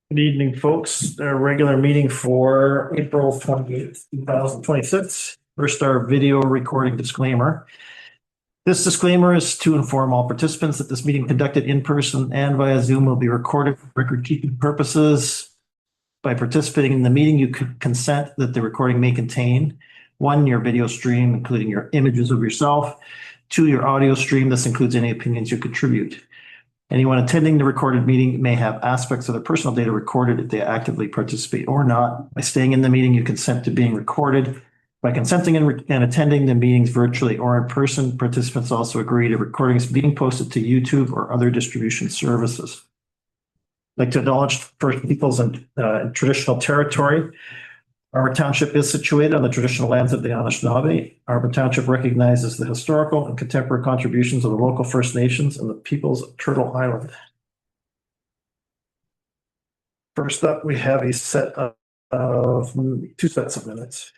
Good evening, folks. Our regular meeting for April 28th, 2026. First, our video recording disclaimer. This disclaimer is to inform all participants that this meeting conducted in person and via Zoom will be recorded for record-keeping purposes. By participating in the meeting, you could consent that the recording may contain, one, your video stream, including your images of yourself, two, your audio stream. This includes any opinions you contribute. Anyone attending the recorded meeting may have aspects of their personal data recorded if they actively participate or not. By staying in the meeting, you consent to being recorded. By consenting and attending the meetings virtually or in person, participants also agree to recordings being posted to YouTube or other distribution services. I'd like to acknowledge First Peoples and traditional territory. Armour Township is situated on the traditional lands of the Anishinaabe. Armour Township recognizes the historical and contemporary contributions of the local First Nations and the peoples of Turtle Island. First up, we have a set of two sets of minutes.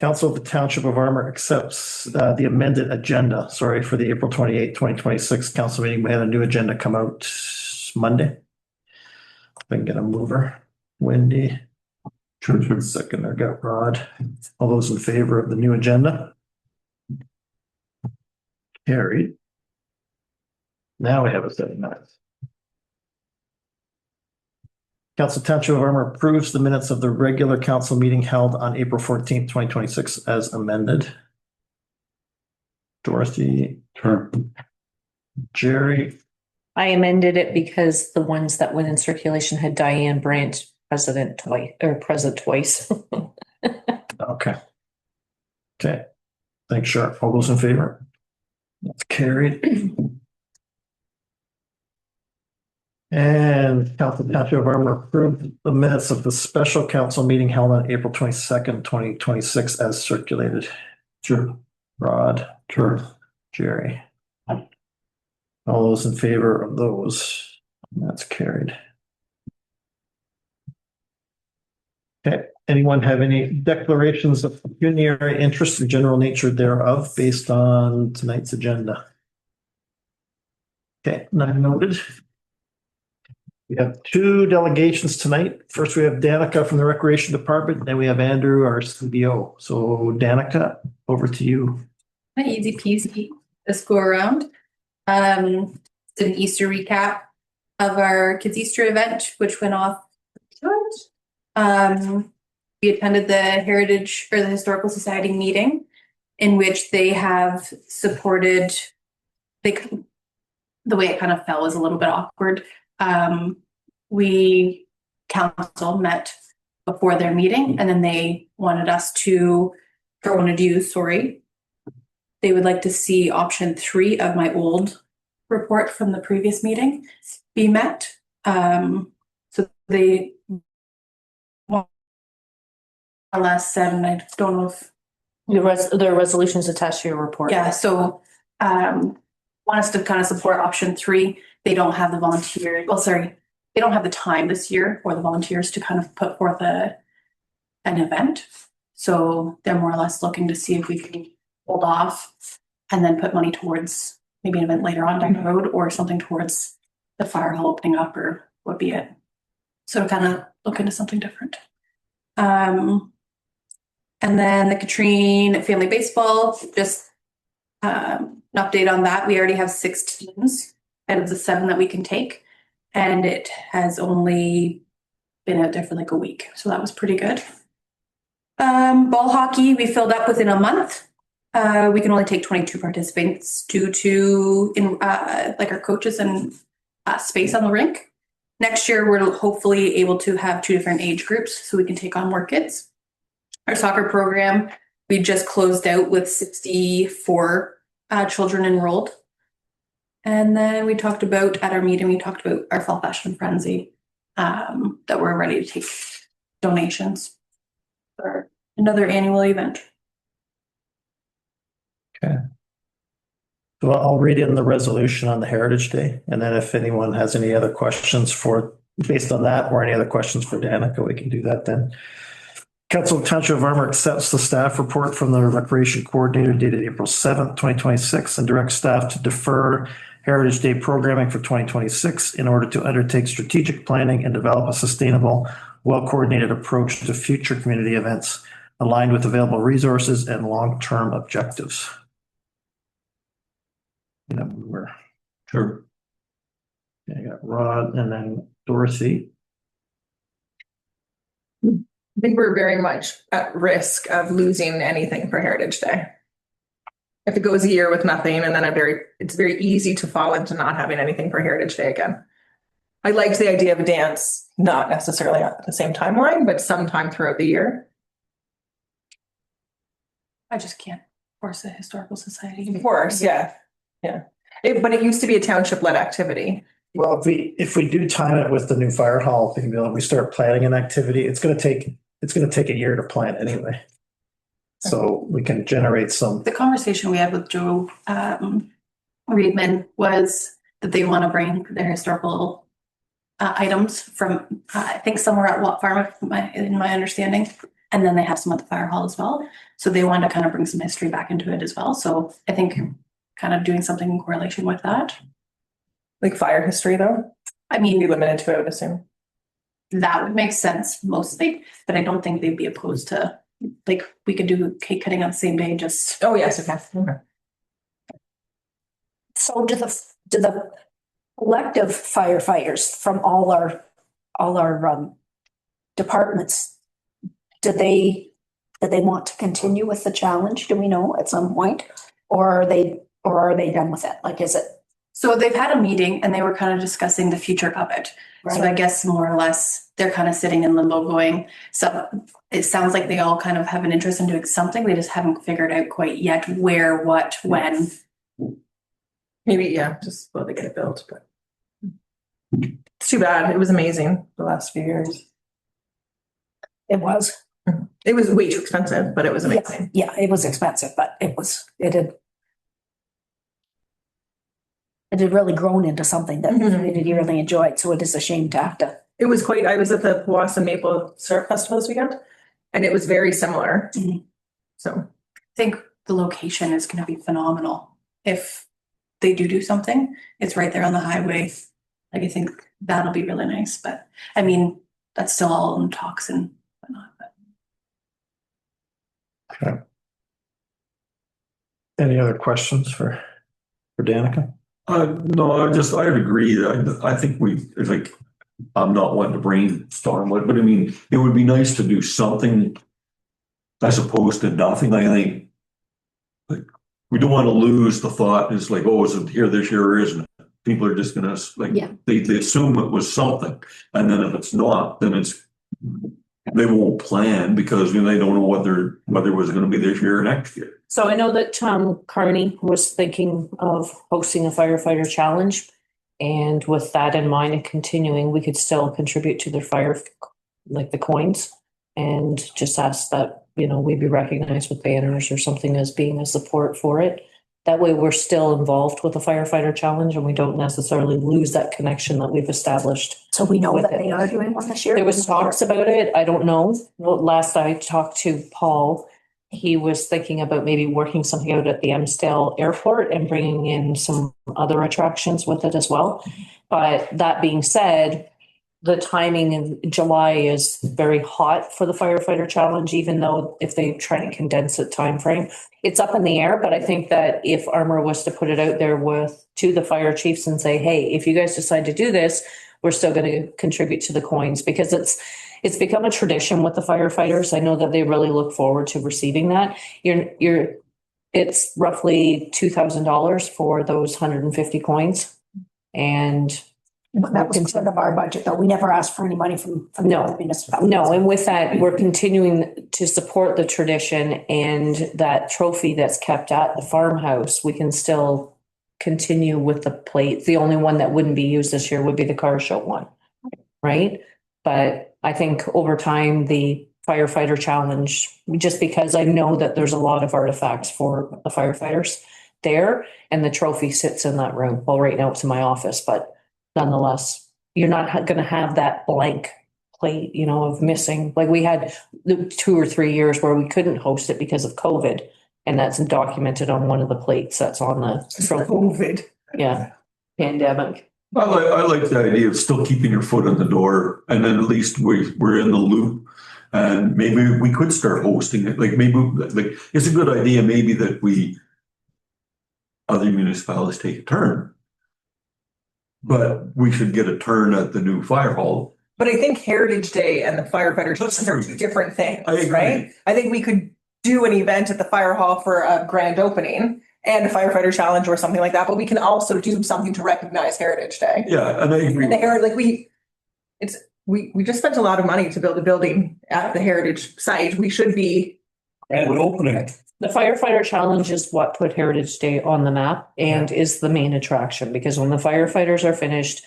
Council of the Township of Armour accepts the amended agenda, for the April 28, 2026 council meeting. We had a new agenda come out Monday. If I can get a mover. Wendy, Churchman, second. I got Rod. All those in favor of the new agenda? Carried. Now we have a set of minutes. Council Township of Armour approves the minutes of the regular council meeting held on April 14th, 2026 as amended. Dorothy. Sure. Jerry. I amended it because the ones that went in circulation had Diane Brandt present twice. Okay. Thanks, Sharp. All those in favor? That's carried. And Council Township of Armour approved the minutes of the special council meeting held on April 22nd, 2026 as circulated. Sure. Rod. Sure. Jerry. All those in favor of those? That's carried. Okay. Anyone have any declarations of pecuniary interest and general nature thereof based on tonight's agenda? Okay, none noted. We have two delegations tonight. First, we have Danica from the Recreation Department, then we have Andrew, our CBO. So Danica, over to you. Easy peasy. Let's go around. An Easter recap of our kids' Easter event, which went off good. We attended the Heritage or the Historical Society meeting, in which they have supported. The way it kind of fell was a little bit awkward. We council met before their meeting, and then they wanted they would like to see option 3 of my old report from the previous meeting be met. So they last said, and I don't know if the resolutions attached to your report. Yeah, so want us to kind of support option 3. They don't have the volunteers. Well, sorry, they don't have the time this year for the volunteers to kind of put forth an event. So they're more or less looking to see if we can hold off and then put money towards maybe an event later on down the road, or something towards the fire hall opening up, or what be it. So to kind of look into something different. And then the Katrine Family Baseball, just an update on that. We already have 6 teams out of the 7 that we can take, and it has only been out there for like a week, so that was pretty good. Ball hockey, we filled up within a month. We can only take 22 participants due to our coaches and space on the rink. Next year, we're hopefully able to have 2 different age groups, so we can take on more kids. Our soccer program, we just closed out with 64 children enrolled. And then we talked about, at our meeting, our fall fashion frenzy, that we're ready to take donations for another annual event. Okay. So I'll read in the resolution on the Heritage Day, and then if anyone has any other questions based on that, or any other questions for Danica, we can do that then. Council of Township of Armour accepts the staff report from the Recreation Coordinator dated April 7th, 2026, and directs staff to defer Heritage Day programming for 2026 in order to undertake strategic planning and develop a sustainable, well-coordinated approach to future community events aligned with available resources and long-term objectives. Sure. I got Rod and then Dorothy. I think we're very much at risk of losing anything for Heritage Day. If it goes a year with nothing, and then it's very easy to fall into not having anything for Heritage Day again. I liked the idea of a dance, not necessarily at the same timeline, but sometime throughout the year. I just can't force a historical society. Of course, yeah. But it used to be a township-led activity. Well, if we do time it with the new fire hall thing, and we start planning an activity, it's gonna take a year to plan anyway. So we can generate some. The conversation we had with Joe Reedman was that they want to bring their historical items from, I think somewhere at Watt Farm, in my understanding. And then they have some at the fire hall as well. So they want to kind of bring some history back into it as well. So I think kind of doing something in correlation with that. Like fire history, though? I mean, Be limited to it, I would assume. that would make sense mostly, but I don't think they'd be opposed to, like, we could do cake cutting on the same day, just. Oh, yes, okay. So do the collective firefighters from all our departments, do they want to continue with the challenge? Do we know at some point? Or are they done with it? Like, is it? So they've had a meeting and they were kind of discussing the future of it. So I guess more or less they're kind of sitting in limbo going, so it sounds like they all kind of have an interest in doing something. They just haven't figured out quite yet where, what, when. Maybe, yeah, just while they get it built, but it's too bad. It was amazing the last few years. It was. It was way too expensive, but it was amazing. Yeah, it was expensive, but it had really grown into something that the community really enjoyed. So it is a shame to have to. It was I was at the Powassan Maple Syrup Festival this weekend, and it was very similar. So I think the location is going to be phenomenal. If they do something, it's right there on the highway. Like, I think that'll be really nice, but I mean, that's still all in talks and whatnot. But. Okay. Any other questions for Danica? No, I agree. I think it's like, I'm not wanting to brainstorm, but I mean, it would be nice to do something as opposed to nothing. I think like, we don't want to lose the thought. It's like, oh, is it here this year or isn't it? People are just gonna like, they assume it was something, and then if it's not, then they won't plan because they don't know whether it was going to be this year or next year. So I know that Tom Carney was thinking of hosting a firefighter challenge. And with that in mind and continuing, we could still contribute to their like the coins, and just ask that, we be recognized with banners or something as being a support for it. That way we're still involved with the firefighter challenge and we don't necessarily lose that connection that we've established. So we know that they are doing one this year. There was talks about it. I don't know. Well, last I talked to Paul, he was thinking about maybe working something out at the Amstel Airport and bringing in some other attractions with it as well. But that being said, the timing in July is very hot for the firefighter challenge, even though if they try to condense the time frame, it's up in the air. But I think that if Armour was to put it out there to the fire chiefs and say, hey, if you guys decide to do this, we're still going to contribute to the coins, because it's become a tradition with the firefighters. I know that they really look forward to receiving that. It's roughly $2,000 for those 150 coins. And that was part of our budget, though. We never asked for any money from the municipality. No, and with that, we're continuing to support the tradition, and that trophy that's kept at the farmhouse, we can still continue with the plate. The only one that wouldn't be used this year would be the car show one, right? But I think over time, the firefighter challenge, just because I know that there's a lot of artifacts for the firefighters there, and the trophy sits in that room. Well, right now it's in my office, but nonetheless, you're not going to have that blank plate, of missing. Like we had 2 or 3 years where we couldn't host it because of COVID, and that's documented on one of the plates that's on the trophy. COVID. Yeah. pandemic. I like the idea of still keeping your foot on the door, and then at least we're in the loop. And maybe we could start hosting it, like maybe, like, it's a good idea maybe that other municipalities take a turn. But we should get a turn at the new fire hall. But I think Heritage Day and the firefighters are two different things, I agree. right? I think we could do an event at the fire hall for a grand opening and a firefighter challenge or something like that, but we can also do something to recognize Heritage Day. Yeah, and I agree. And we just spent a lot of money to build a building at the Heritage site. We should be. And opening. The firefighter challenge is what put Heritage Day on the map and is the main attraction, because when the firefighters are finished,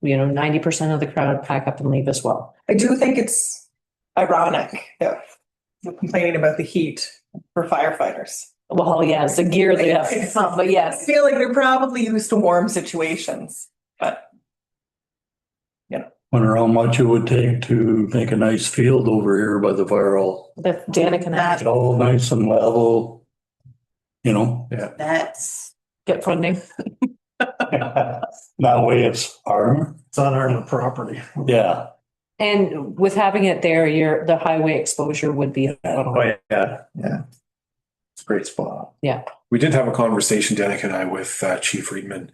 90% of the crowd pack up and leave as well. I do think it's ironic that we're complaining about the heat for firefighters. Well, yes, the gear they have, but I yes. feel like they're probably used to warm situations, but. Wonder how much it would take to make a nice field over here by the fire hall. That Danica and It's all nice and level, That's. get funding. That way it's Armour. It's on Armour property. Yeah. And with having it there, the highway exposure would be. Oh, yeah. It's a great spot. We did have a conversation, Danica and I, with Chief Friedman,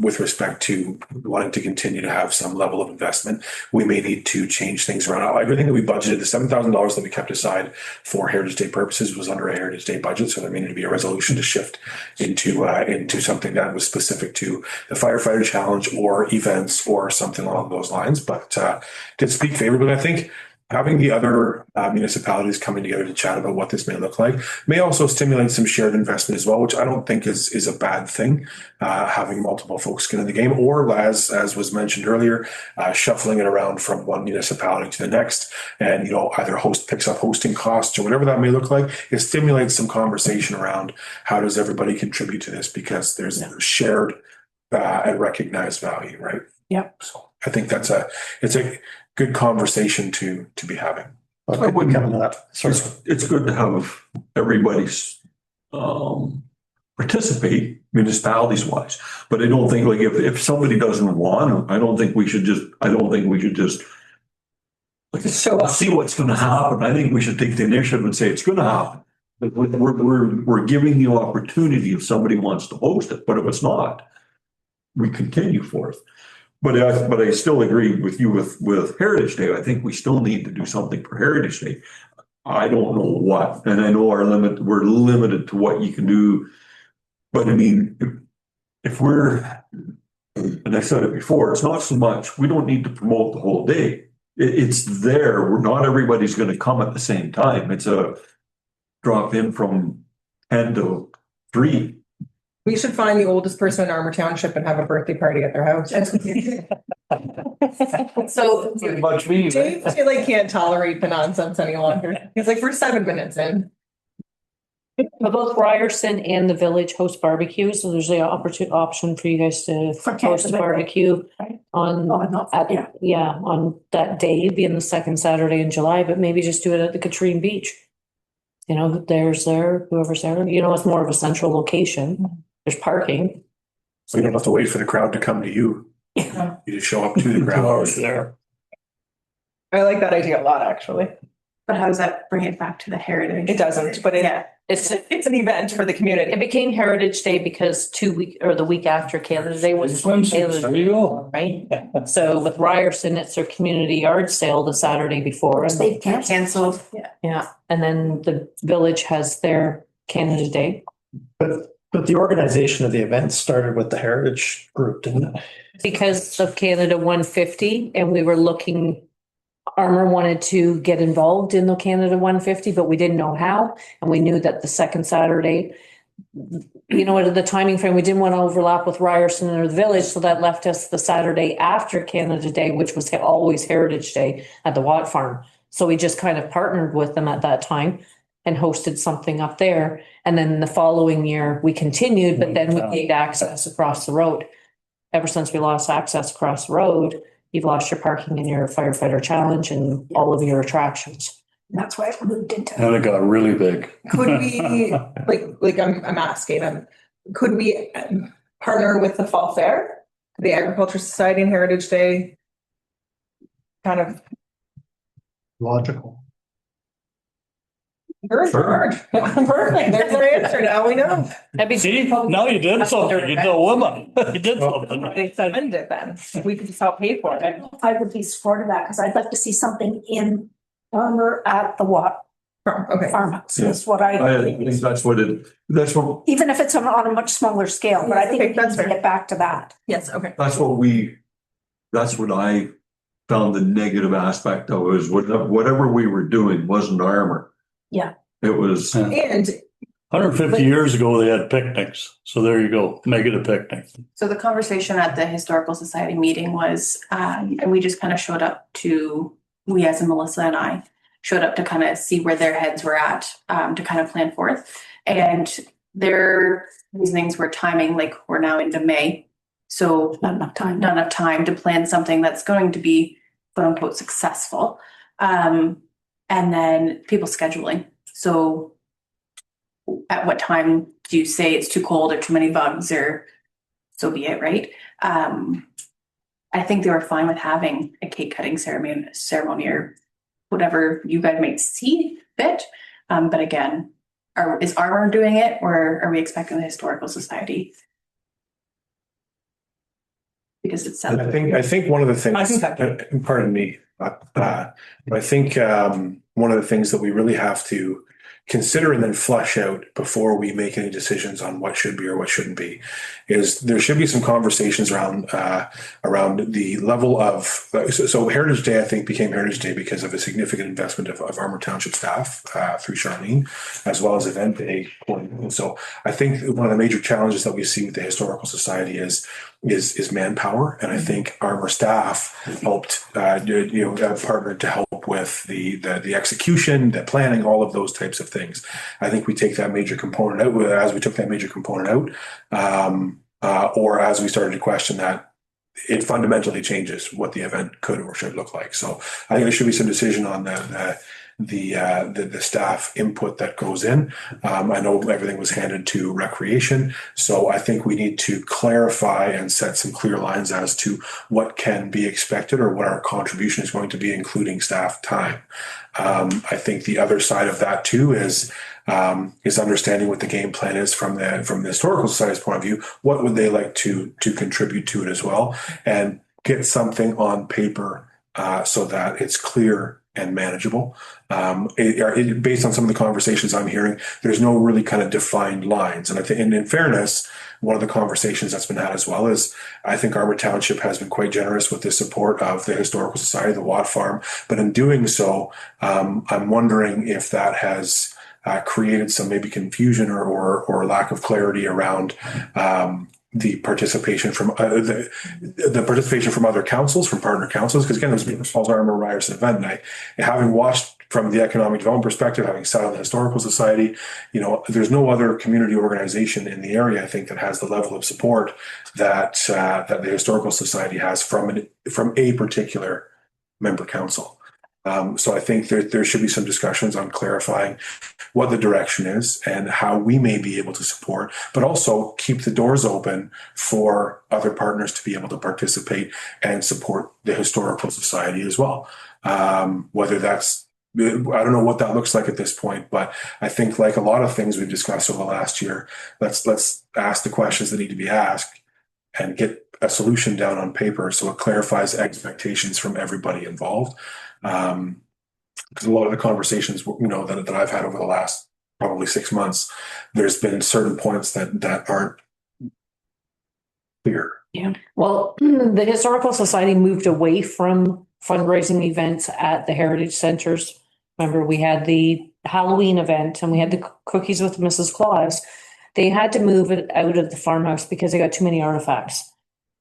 with respect to wanting to continue to have some level of investment. We may need to change things around. Everything that we budgeted, the $7,000 that we kept aside for Heritage Day purposes was under a Heritage Day budget. So there may need to be a resolution to shift into something that was specific to the firefighter challenge or events or something along those lines. But did speak favorably. I think having the other municipalities coming together to chat about what this may look like may also stimulate some shared investment as well, which I don't think is a bad thing. Having multiple folks get in the game, or as was mentioned earlier, shuffling it around from one municipality to the next, and either picks up hosting costs or whatever that may look like. It stimulates some conversation around how does everybody contribute to this, because there's shared and recognized value, right? Yep. So I think it's a good conversation to be having. I wouldn't come to that. Sorry. It's good to have everybody's participate municipalities wise, but I don't think, like, if somebody doesn't want to, I don't think we should just like see what's going to happen. I think we should take the initiative and say it's going to happen. But we're giving the opportunity if somebody wants to host it, but if it's not, we continue forth. But I still agree with you with Heritage Day. I think we still need to do something for Heritage Day. I don't know what, and I know we're limited to what you can do. But I mean, if we're, and I said it before, it's not so much, we don't need to promote the whole day. It's there. Not everybody's going to come at the same time. It's a drop in from 10 to 3. We should find the oldest person in Armour Township and have a birthday party at their house. So Pretty much me, James can't tolerate the nonsense any longer. He's like, we're 7 minutes in. both Ryerson and the village host barbecues, so there's the option for you guys to For host a Canada, barbecue right? on, Yeah. on that day, being the second Saturday in July, but maybe just do it at the Katrine Beach. Whoever's there, it's more of a central location. There's parking. So you don't have to wait for the crowd to come to you. Yeah. You just show up to the crowd. there. I like that idea a lot, actually. But how does that bring it back to the heritage? It doesn't, but It's it's an event for the community. It became Heritage Day because the week after Canada Day was Swimsuits, there you go. right? So with Ryerson, it's their community yard sale the Saturday before. And They canceled. Canceled. yeah, and then the village has their Canada Day. But the organization of the event started with the Heritage Group, didn't it? Because of Canada 150, and we were looking, Armour wanted to get involved in the Canada 150, but we didn't know how. And we knew that the second Saturday, the timing frame, we didn't want to overlap with Ryerson or the village. So that left us the Saturday after Canada Day, which was always Heritage Day at the Watt Farm. So we just kind of partnered with them at that time and hosted something up there. And then the following year we continued, but then we gained access across the road. Ever since we lost access across the road, you've lost your parking and your firefighter challenge and all of your attractions. That's why it moved into. And it got really big. Could we, I'm asking, could we partner with the fall fair, the Agriculture Society and Heritage Day. Kind of Logical. you're in charge. Perfect. There's our answer. Now we know. That'd be. See, now you did something. You did women. You did something. Fund it then. We could just help pay for it. I would be supportive of that because I'd like to see something in Armour at the Okay. farmhouse Yeah. is what I think that's what even if it's on a much smaller scale, but I think Okay, we that's need to fair. get back to that. Yes. Okay. that's what I found the negative aspect of, is whatever we were doing wasn't Armour. Yeah. It was, And 150 years ago, they had picnics. So there you go. Make it a picnic. So the conversation at the Historical Society meeting was, and we just kind of showed up we as in Melissa and I, showed up to kind of see where their heads were at, to kind of plan forth. And their reasonings were timing, like we're now into May. So Not enough time. not enough time to plan something that's going to be quote unquote successful. And then people scheduling. So at what time do you say it's too cold or too many bugs, or so be it, right? I think they were fine with having a cake cutting ceremony or whatever you guys might see fit. But again, is Armour doing it, or are we expecting the Historical Society? Because it's I think one of the things, I think pardon me, I think one of the things that we really have to consider and then flesh out before we make any decisions on what should be or what shouldn't be is there should be some conversations around the level of, so Heritage Day, I think, became Heritage Day because of a significant investment of Armour Township staff through Charlene, as well as Event Day. And so I think one of the major challenges that we see with the Historical Society is manpower. And I think Armour staff helped, partnered to help with the execution, the planning, all of those types of things. I think we take that major component out, as we took that major component out, or as we started to question that, it fundamentally changes what the event could or should look like. So I think there should be some decision on the staff input that goes in. I know everything was handed to recreation, so I think we need to clarify and set some clear lines as to what can be expected or what our contribution is going to be, including staff time. I think the other side of that too is understanding what the game plan is from the Historical Society's point of view. What would they like to contribute to it as well, and get something on paper so that it's clear and manageable. Based on some of the conversations I'm hearing, there's no really kind of defined lines. And I think, and in fairness, one of the conversations that's been had as well is, I think Armour Township has been quite generous with the support of the Historical Society, the Watt Farm. But in doing so, I'm wondering if that has created some maybe confusion or lack of clarity around the participation from the participation from other councils, from partner councils, because again, there's Falls Armour Ryerson event, and having watched from the economic development perspective, having sat on the Historical Society, there's no other community organization in the area, I think, that has the level of support that the Historical Society has from a particular member council. So I think there should be some discussions on clarifying what the direction is and how we may be able to support, but also keep the doors open for other partners to be able to participate and support the Historical Society as well. Whether that's, I don't know what that looks like at this point, but I think, like a lot of things we've discussed over the last year, let's ask the questions that need to be asked and get a solution down on paper so it clarifies expectations from everybody involved. Because a lot of the conversations, that I've had over the last probably 6 months, there's been certain points that aren't clear. Yeah. Well, the Historical Society moved away from fundraising events at the heritage centers. Remember, we had the Halloween event and we had the cookies with Mrs. Claus. They had to move it out of the farmhouse because they got too many artifacts.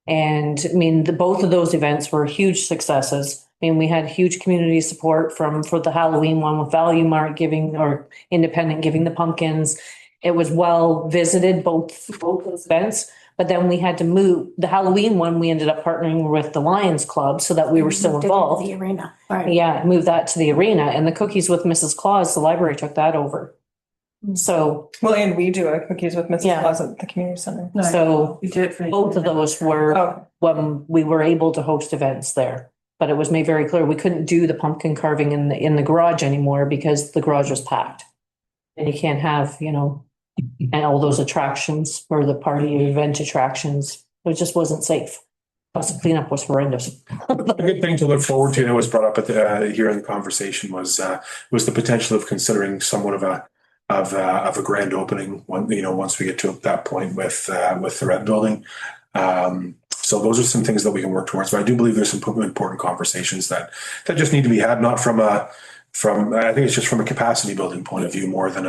And I mean, both of those events were huge successes. I mean, we had huge community support for the Halloween one with Value Mart giving, or Independent giving the pumpkins. It was well visited, both those events. But then we had to move the Halloween one. We ended up partnering with the Lions Club so that we were still involved. The arena, right? Yeah, move that to the arena. And the cookies with Mrs. Claus, the library took that over. So, Well, and we do cookies with Mrs. Yeah. Claus at the community center. so We did it for. both of those were Oh, when we were able to host events there. But it was made very clear we couldn't do the pumpkin carving in the garage anymore because the garage was packed. And you can't have, and all those attractions for the party event attractions. It just wasn't safe. Plus the cleanup was horrendous. A good thing to look forward to, and it was brought up at here in the conversation was the potential of considering somewhat of a grand opening once we get to that point with the red building. So those are some things that we can work towards. But I do believe there's some important conversations that just need to be had, not from I think it's just from a capacity building point of view more than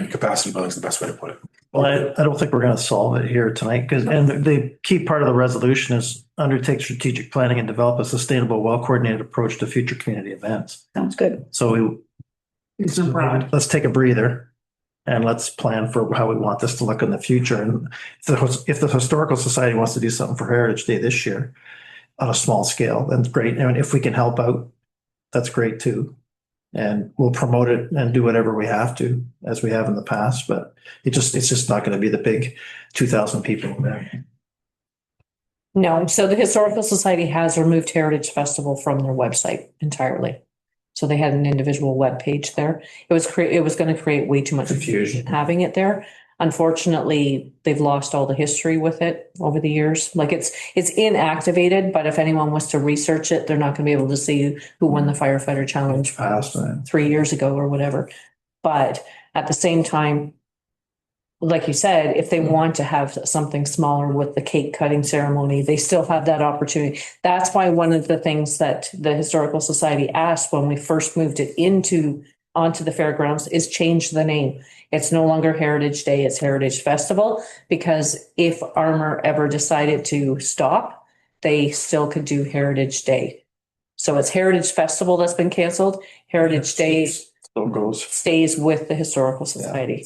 capacity building is the best way to put it. Well, I don't think we're going to solve it here tonight and the key part of the resolution is undertake strategic planning and develop a sustainable, well-coordinated approach to future community events. Sounds good. So let's take a breather and let's plan for how we want this to look in the future. And if the Historical Society wants to do something for Heritage Day this year on a small scale, that's great. And if we can help out, that's great too. And we'll promote it and do whatever we have to, as we have in the past, but it's just not going to be the big 2,000 people there. No, so the Historical Society has removed Heritage Festival from their website entirely. So they had an individual web page there. It was going to create way too much confusion having it there. Unfortunately, they've lost all the history with it over the years. Like it's inactivated, but if anyone was to research it, they're not going to be able to see who won the firefighter challenge 3 years ago or whatever. But at the same time, like you said, if they want to have something smaller with the cake cutting ceremony, they still have that opportunity. That's why one of the things that the Historical Society asked when we first moved it onto the fairgrounds is change the name. It's no longer Heritage Day, it's Heritage Festival, because if Armour ever decided to stop, they still could do Heritage Day. So it's Heritage Festival that's been canceled. Heritage Day Still goes. stays with the Historical Society.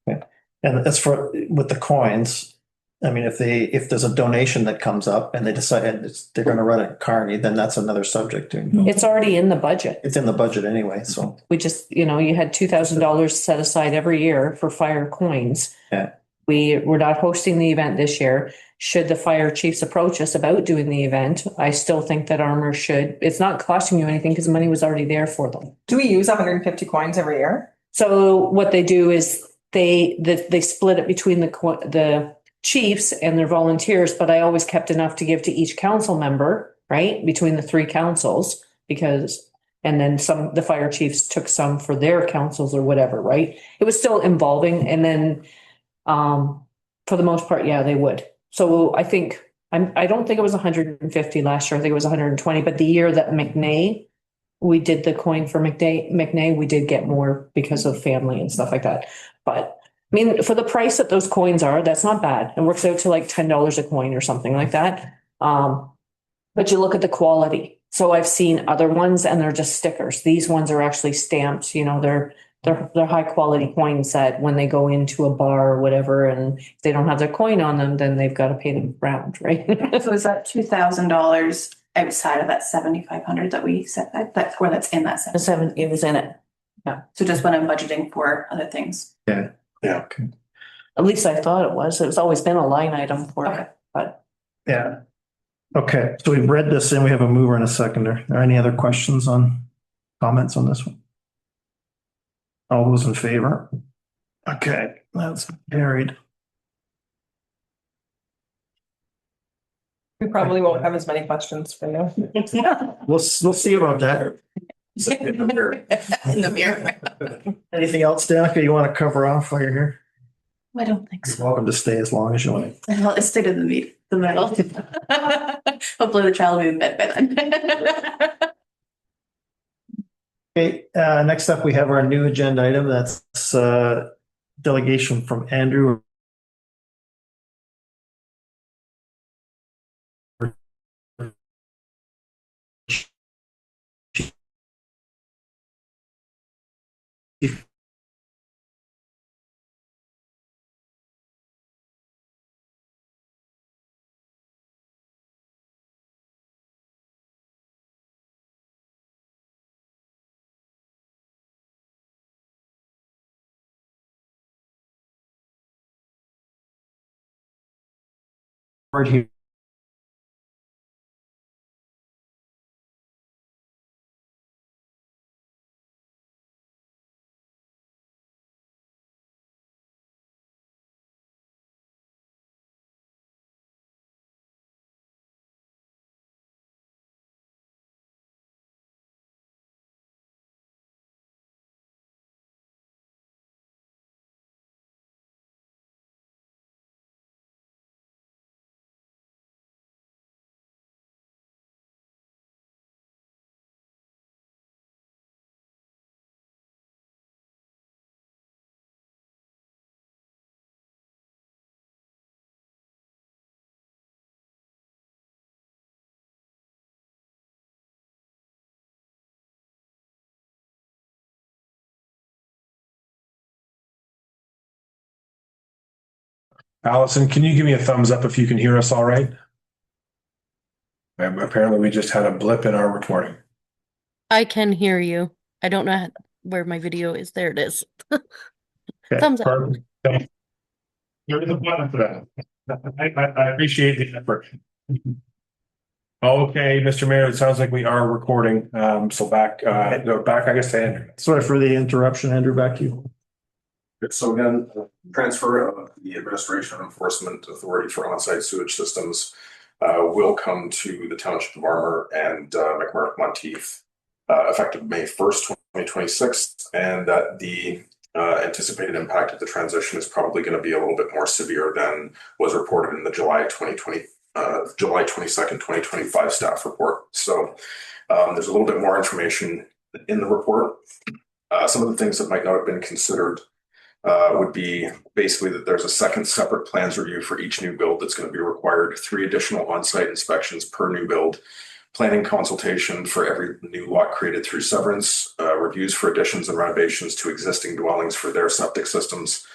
Yeah. And as for with the coins, I mean, if there's a donation that comes up and they decide they're going to run it at Kearney, then that's another subject too. It's already in the budget. It's in the budget anyway, so. We just, you had $2,000 set aside every year for fire coins. Yeah. We're not hosting the event this year. Should the fire chiefs approach us about doing the event, I still think that Armour should. It's not costing you anything because the money was already there for them. do we use 150 coins every year? So what they do is they split it between the chiefs and their volunteers, but I always kept enough to give to each council member, right? Between the three councils, and then the fire chiefs took some for their councils or whatever, right? It was still involving. And then, for the most part, yeah, they would. So I think, I don't think it was 150 last year. I think it was 120, but the year that we did the coin for McNay, we did get more because of family and stuff like that. But I mean, for the price that those coins are, that's not bad. It works out to like $10 a coin or something like that. But you look at the quality. So I've seen other ones and they're just stickers. These ones are actually stamped, they're high quality coins that when they go into a bar or whatever, and if they don't have their coin on them, then they've got to pay them round, right? So is that $2,000 outside of that 7,500 that we set that's where that's in that seven? It was in it. So just when I'm budgeting for other things. Yeah. Okay. At least I thought it was. It's always been a line item for Okay. it, but. Yeah. Okay, so we've read this and we have a mover and a seconder. Are there any other comments on this one? All those in favor? Okay, that's carried. We probably won't have as many questions for you. We'll see about that. In the mirror. Anything else, Danica, you want to cover off while you're here? I don't think You're so. welcome to stay as long as you want. Well, it's stayed in the middle. Hopefully the child will be in bed by then. Okay, next up, we have our new agenda item. That's delegation from Andrew. here. Allison, can you give me a thumbs up if you can hear us all right? Apparently, we just had a blip in our recording. I can hear you. I don't know where my video is. There it is. Okay, Thumbs up. perfect. Thank you. There is a button for that. I appreciate the effort. Okay, Mr. Mayor, it sounds like we are recording. So back, I guess, to Andrew. Sorry for the interruption, Andrew, back to you. So again, transfer of the Administration and Enforcement Authority for On-Site Sewage Systems will come to the Township of Armour and McMurray Monteith effective May 1st, 2026, and that the anticipated impact of the transition is probably going to be a little bit more severe than was reported in the July 22nd, 2025 staff report. So there's a little bit more information in the report. Some of the things that might not have been considered would be basically that there's a second separate plans review for each new build that's going to be required, 3 additional on-site inspections per new build, planning consultation for every new lot created through severance, reviews for additions and renovations to existing dwellings for their septic systems,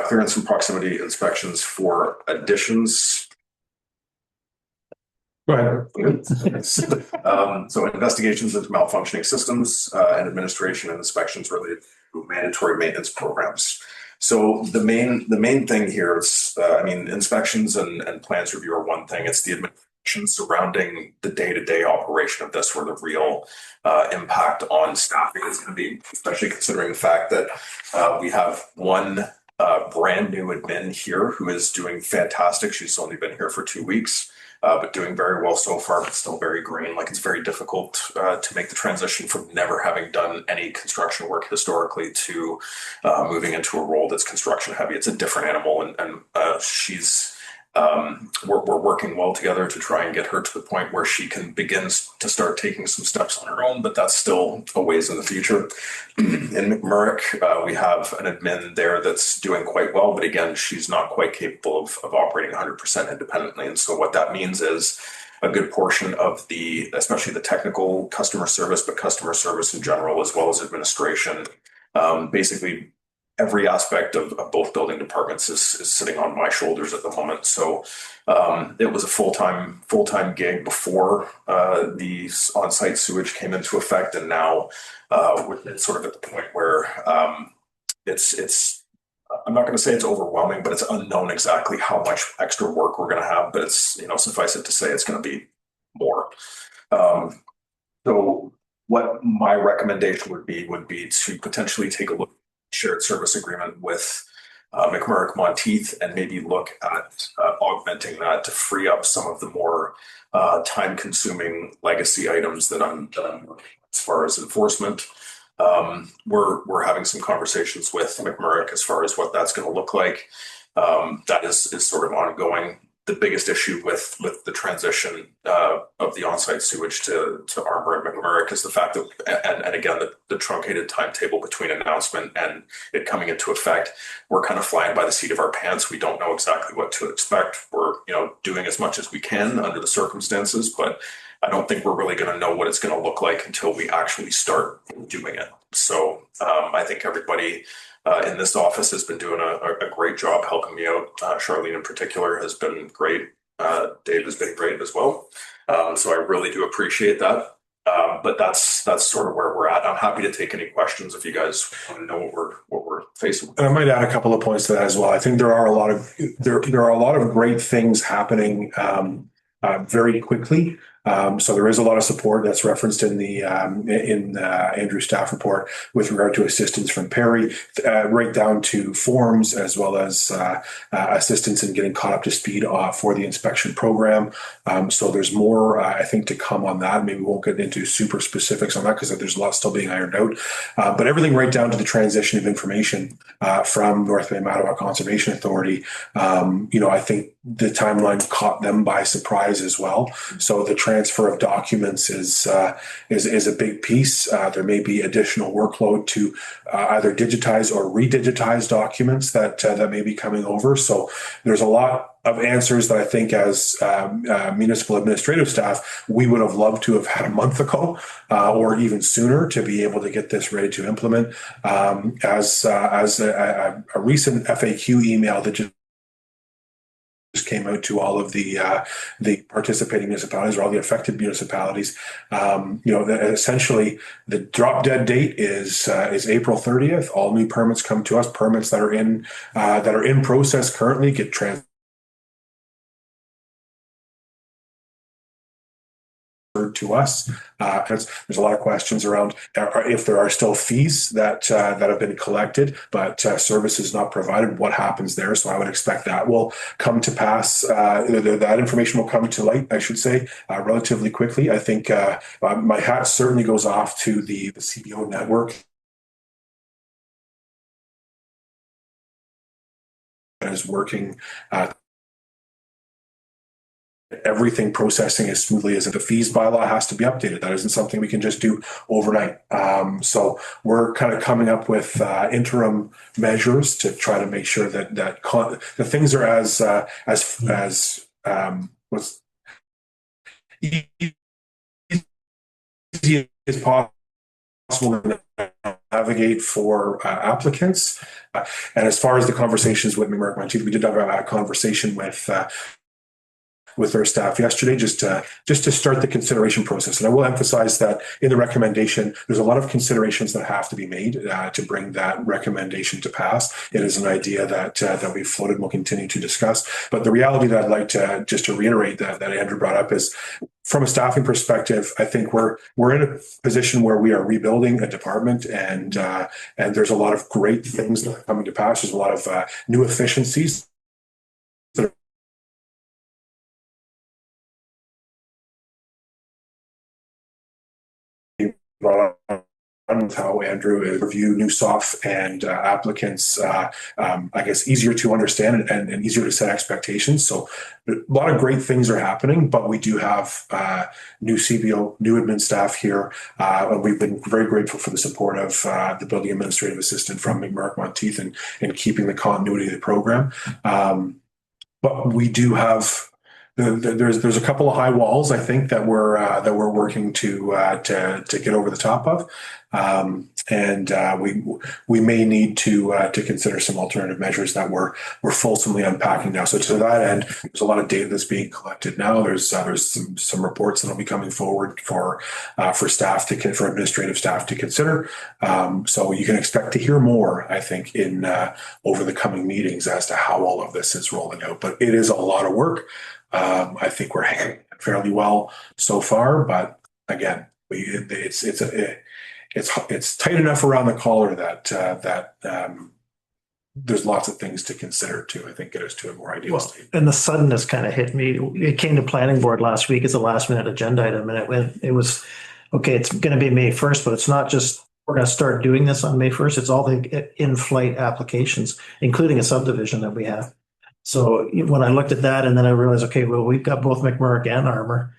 clearance and proximity inspections for additions. Go ahead. So investigations into malfunctioning systems and administration and inspections related to mandatory maintenance programs. So the main thing here is, inspections and plans review are one thing. It's the administration surrounding the day-to-day operation of this where the real impact on staffing is going to be, especially considering the fact that we have one brand new admin here who is doing fantastic. She's only been here for 2 weeks. But doing very well so far, but still very green. Like, it's very difficult to make the transition from never having done any construction work historically to moving into a role that's construction heavy. It's a different animal, and we're working well together to try and get her to the point where she can begin to start taking some steps on her own, but that's still a ways in the future. In McMurray, we have an admin there that's doing quite well, but again, she's not quite capable of operating 100% independently. And so what that means is a good portion of especially the technical customer service, but customer service in general, as well as administration, basically every aspect of both building departments is sitting on my shoulders at the moment. So it was a full-time gig before the on-site sewage came into effect, and now it's sort of at the point where it's I'm not going to say it's overwhelming, but it's unknown exactly how much extra work we're going to have. But it's, suffice it to say, it's going to be more. So what my recommendation would be to potentially take a look at shared service agreement with McMurray Monteith and maybe look at augmenting that to free up some of the more time-consuming legacy items that I'm as far as enforcement. We're having some conversations with McMurray as far as what that's going to look like. That is sort of ongoing. The biggest issue with the transition of the on-site sewage to Armour and McMurray is the fact that, and again, the truncated timetable between announcement and it coming into effect, we're kind of flying by the seat of our pants. We don't know exactly what to expect. We're doing as much as we can under the circumstances, but I don't think we're really going to know what it's going to look like until we actually start doing it. So I think everybody in this office has been doing a great job helping me out. Charlene in particular has been great. Dave has been great as well. So I really do appreciate that. But that's sort of where we're at. I'm happy to take any questions if you guys want to know what we're facing with. And I might add a couple of points to that as well. I think there are a lot of great things happening very quickly. So there is a lot of support that's referenced in the Andrew's staff report with regard to assistance from Perry, right down to forms as well as assistance in getting caught up to speed for the inspection program. So there's more, I think, to come on that. Maybe we won't get into super specifics on that because there's a lot still being ironed out. But everything right down to the transition of information from North Bay Mattawa Conservation Authority. I think the timeline caught them by surprise as well. So the transfer of documents is a big piece. There may be additional workload to either digitize or redigitize documents that may be coming over. So there's a lot of answers that I think as municipal administrative staff, we would have loved to have had a month ago or even sooner to be able to get this ready to implement. As a recent FAQ email that just came out to all of the participating municipalities or all the affected municipalities. Essentially the drop dead date is April 30th. All new permits come to us. Permits that are in process currently get transferred to us. There's a lot of questions around if there are still fees that have been collected, but services not provided, what happens there? So I would expect that will come to pass. That information will come to light, I should say, relatively quickly. I think my hat certainly goes off to the CBO network that is working everything processing as smoothly as the fees bylaw has to be updated. That isn't something we can just do overnight. So we're kind of coming up with interim measures to try to make sure that the things are as what's easy as possible to navigate for applicants. And as far as the conversations with McMurray Monteith, we did have a conversation with our staff yesterday, just to start the consideration process. And I will emphasize that in the recommendation, there's a lot of considerations that have to be made to bring that recommendation to pass. It is an idea that we've floated and will continue to discuss. But the reality that I'd like to just to reiterate that Andrew brought up is, from a staffing perspective, I think we're in a position where we are rebuilding a department, and there's a lot of great things that are coming to pass. There's a lot of new efficiencies that brought on with how Andrew review new soft and applicants, I guess, easier to understand and easier to set expectations. So a lot of great things are happening, but we do have new CBO, new admin staff here. And we've been very grateful for the support of the building administrative assistant from McMurray Monteith and keeping the continuity of the program. But we do have there's a couple of high walls, I think, that we're working to get over the top of, and we may need to consider some alternative measures that we're fulsomely unpacking now. So to that end, there's a lot of data that's being collected now. There's some reports that will be coming forward for staff for administrative staff to consider. So you can expect to hear more, I think, in over the coming meetings as to how all of this is rolling out. But it is a lot of work. I think we're hanging fairly well so far, but again, it's tight enough around the collar that there's lots of things to consider to, I think, get us to a more ideal state. And the suddenness kind of hit me. It came to planning board last week as a last minute agenda item, and it was okay. It's going to be May 1st, but it's not just we're going to start doing this on May 1st. It's all the in-flight applications, including a subdivision that we have. So when I looked at that, and then I realized, okay, well, we've got both McMurray and Armour,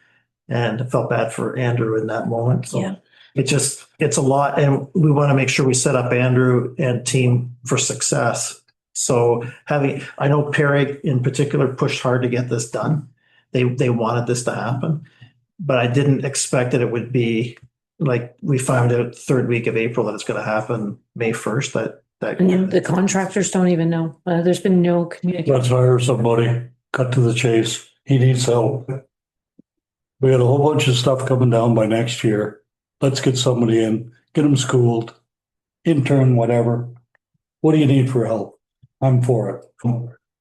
and I felt bad for Andrew in that moment. So yeah. It's a lot, and we want to make sure we set up Andrew and team for success. So I know Perry in particular pushed hard to get this done. They wanted this to happen, but I didn't expect that it would be like we found out third week of April that it's going to happen May 1st. And the contractors don't even know. There's been no communication. Let's hire somebody, cut to the chase. He needs help. We got a whole bunch of stuff coming down by next year. Let's get somebody in, get them schooled, intern, whatever. What do you need for help? I'm for it.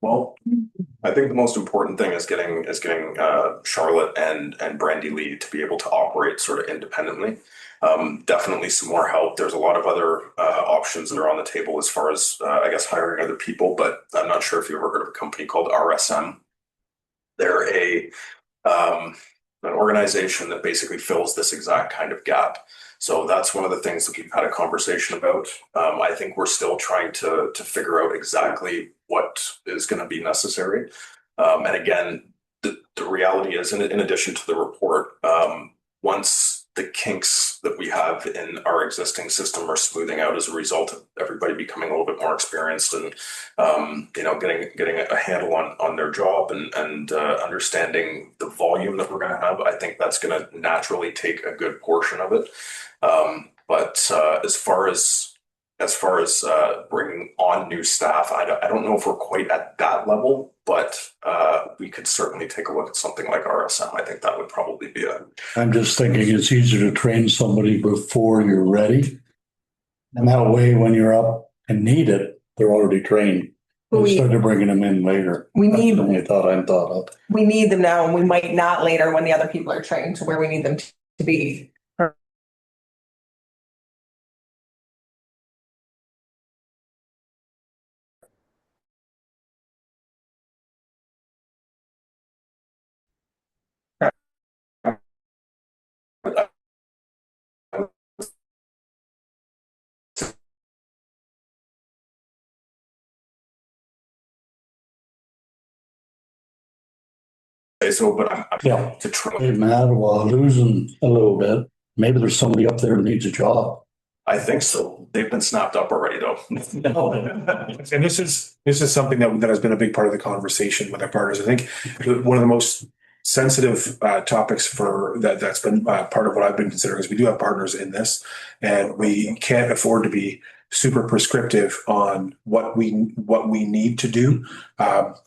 Well, I think the most important thing is getting Charlotte and Brandy Lee to be able to operate sort of independently. Definitely some more help. There's a lot of other options that are on the table as far as I guess hiring other people, but I'm not sure if you've ever heard of a company called RSM. They're an organization that basically fills this exact kind of gap. So that's one of the things that we've had a conversation about. I think we're still trying to figure out exactly what is going to be necessary. And again, the reality is, in addition to the report, once the kinks that we have in our existing system are smoothing out as a result of everybody becoming a little bit more experienced and getting a handle on their job and understanding the volume that we're going to have, I think that's going to naturally take a good portion of it. But as far as bringing on new staff, I don't know if we're quite at that level, but we could certainly take a look at something like RSM. I think that would probably be I'm just thinking it's easier to train somebody before you're ready. And that way, when you're up and need it, they're already trained. Instead of bringing them in later. We need them now, and we might not later when the other people are trained to where we need them to be. so. But I'm Yeah. to try. Hey, Matt, while losing a little bit, maybe there's somebody up there that needs a job. I think so. They've been snapped up already, though. And this is something that has been a big part of the conversation with our partners. I think one of the most sensitive topics that's been part of what I've been considering is we do have partners in this, and we can't afford to be super prescriptive on what we need to do.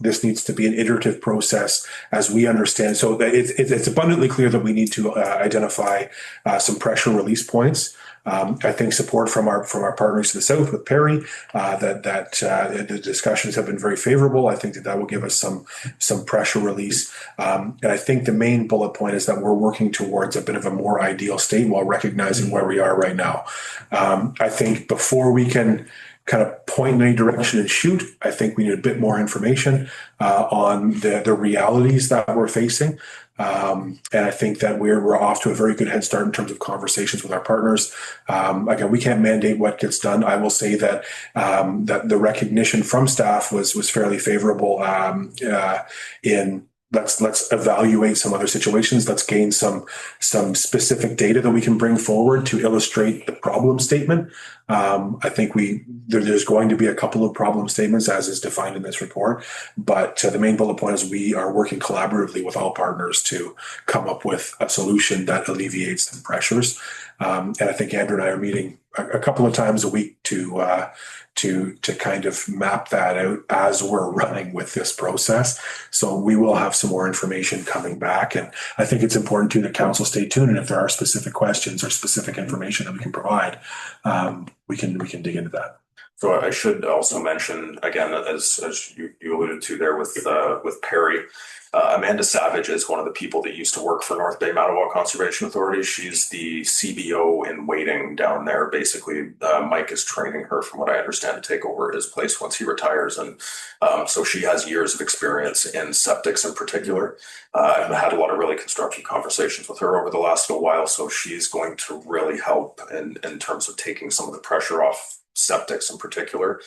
This needs to be an iterative process as we understand. So that it's abundantly clear that we need to identify some pressure release points. I think support from our partners to the south with Perry, that the discussions have been very favorable. I think that will give us some pressure release. And I think the main bullet point is that we're working towards a bit of a more ideal state while recognizing where we are right now. I think before we can kind of point in any direction and shoot, I think we need a bit more information on the realities that we're facing. And I think that we're off to a very good head start in terms of conversations with our partners. Again, we can't mandate what gets done. I will say that that the recognition from staff was fairly favorable in let's evaluate some other situations. Let's gain some specific data that we can bring forward to illustrate the problem statement. I think there's going to be a couple of problem statements as is defined in this report, but the main bullet point is we are working collaboratively with all partners to come up with a solution that alleviates the pressures. And I think Andrew and I are meeting a couple of times a week to kind of map that out as we're running with this process. So we will have some more information coming back. And I think it's important too that council stay tuned. And if there are specific questions or specific information that we can provide, we can dig into that. So I should also mention, again, as you alluded to there with Perry, Amanda Savage is one of the people that used to work for North Bay Mattawa Conservation Authority. She's the CBO in waiting down there. Basically, Mike is training her, from what I understand, to take over his place once he retires. And so she has years of experience in septics in particular. I've had a lot of really constructive conversations with her over the last little while. So she's going to really help in terms of taking some of the pressure off septics in particular.